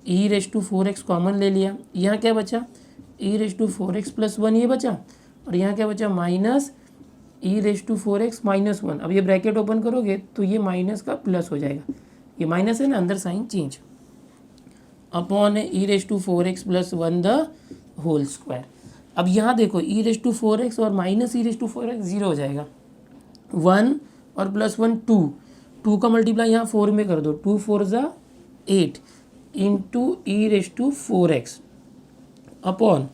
e raise to 4x common ले लिया, यहाँ क्या बचा, ई रेज टू 4x प्लस 1 ये बचा, और यहाँ क्या बचा minus e raise to 4x minus 1। अब ये ब्रैकेट ओपन करोगे तो ये माइनस का प्लस हो जाएगा, ये माइनस है ना, अंदर साइन चेंज, अपॉन है e raise to 4x plus 1 the whole square. अब यहाँ देखो ई रेज टू 4x और minus e raise to 4x 0 हो जाएगा, 1 और प्लस 1 2 का मल्टीप्लाई यहाँ 4 में कर दो, 2 4 ज़ा 8 into e raise to 4x upon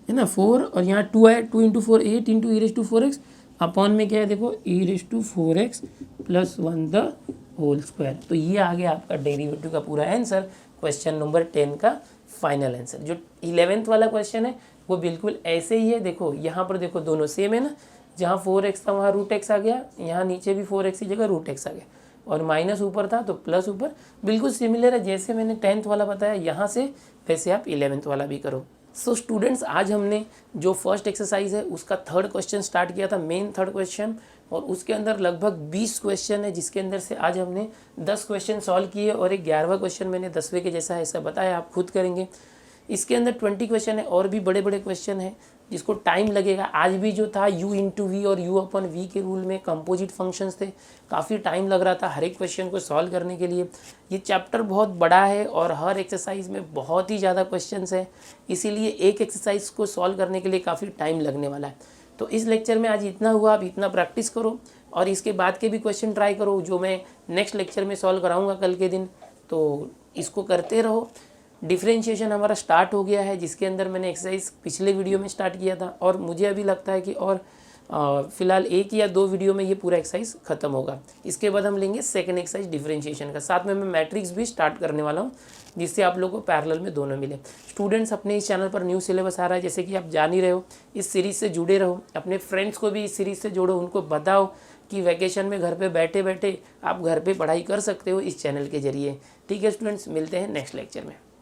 है ना 4, और यहाँ 2 है, 2 into 4 8 into e raise to 4x, upon में क्या है देखो e raise to 4x plus 1 the whole square. तो ये आ गया आपका डेरिवेटिव का पूरा आंसर, क्वेश्चन नंबर 10 का फाइनल आंसर। जो 11th वाला क्वेश्चन है वो बिल्कुल ऐसे ही है, देखो यहाँ पर देखो दोनों सेम है ना, जहाँ 4x था वहाँ रूट एक्स आ गया, यहाँ नीचे भी 4x की जगह रूट एक्स आ गया, और माइनस ऊपर था तो प्लस ऊपर, बिल्कुल सिमिलर है जैसे मैंने 10th वाला बताया यहाँ से, वैसे आप 11th वाला भी करो। सो स्टूडेंट्स, आज हमने जो फर्स्ट एक्सरसाइज है उसका थर्ड क्वेश्चन स्टार्ट किया था, मेन थर्ड क्वेश्चन, और उसके अंदर लगभग 20 क्वेश्चन है, जिसके अंदर से आज हमने 10 क्वेश्चन सॉल्व किए, और एक 11वां क्वेश्चन मैंने 10वें के जैसा ऐसा बताया, आप खुद करेंगे। इसके अंदर 20 क्वेश्चन है, और भी बड़े बड़े क्वेश्चन है जिसको टाइम लगेगा। आज भी जो था u इंटू वी और u अपॉन वी के रूल में कंपोजिट फंक्शंस थे, काफ़ी टाइम लग रहा था हर एक क्वेश्चन को सॉल्व करने के लिए। ये चैप्टर बहुत बड़ा है और हर एक्सरसाइज में बहुत ही ज़्यादा क्वेश्चंस है, इसीलिए एक एक्सरसाइज को सॉल्व करने के लिए काफ़ी टाइम लगने वाला है। तो इस लेक्चर में आज इतना हुआ, आप इतना प्रैक्टिस करो, और इसके बाद के भी क्वेश्चन ट्राई करो जो मैं नेक्स्ट लेक्चर में सॉल्व कराऊँगा कल के दिन, तो इसको करते रहो। डिफरेंशिएशन हमारा स्टार्ट हो गया है, जिसके अंदर मैंने एक्सरसाइज पिछले वीडियो में स्टार्ट किया था, और मुझे अभी लगता है कि और फिलहाल 1 या 2 वीडियो में ये पूरा एक्सरसाइज खत्म होगा। इसके बाद हम लेंगे सेकंड एक्सरसाइज डिफरेंशिएशन का, साथ में मैं मैट्रिक्स भी स्टार्ट करने वाला हूँ, जिससे आप लोगों को पैरेलल में दोनों मिले। स्टूडेंट्स, अपने इस चैनल पर न्यू सिलेबस आ रहा है, जैसे कि आप जान ही रहे हो, इस सीरीज़ से जुड़े रहो, अपने फ्रेंड्स को भी इस सीरीज़ से जोड़ो, उनको बताओ कि वैकेशन में घर पे बैठे बैठे आप घर पे पढ़ाई कर सकते हो इस चैनल के जरिए। ठीक है स्टूडेंट्स, मिलते हैं नेक्स्ट लेक्चर में।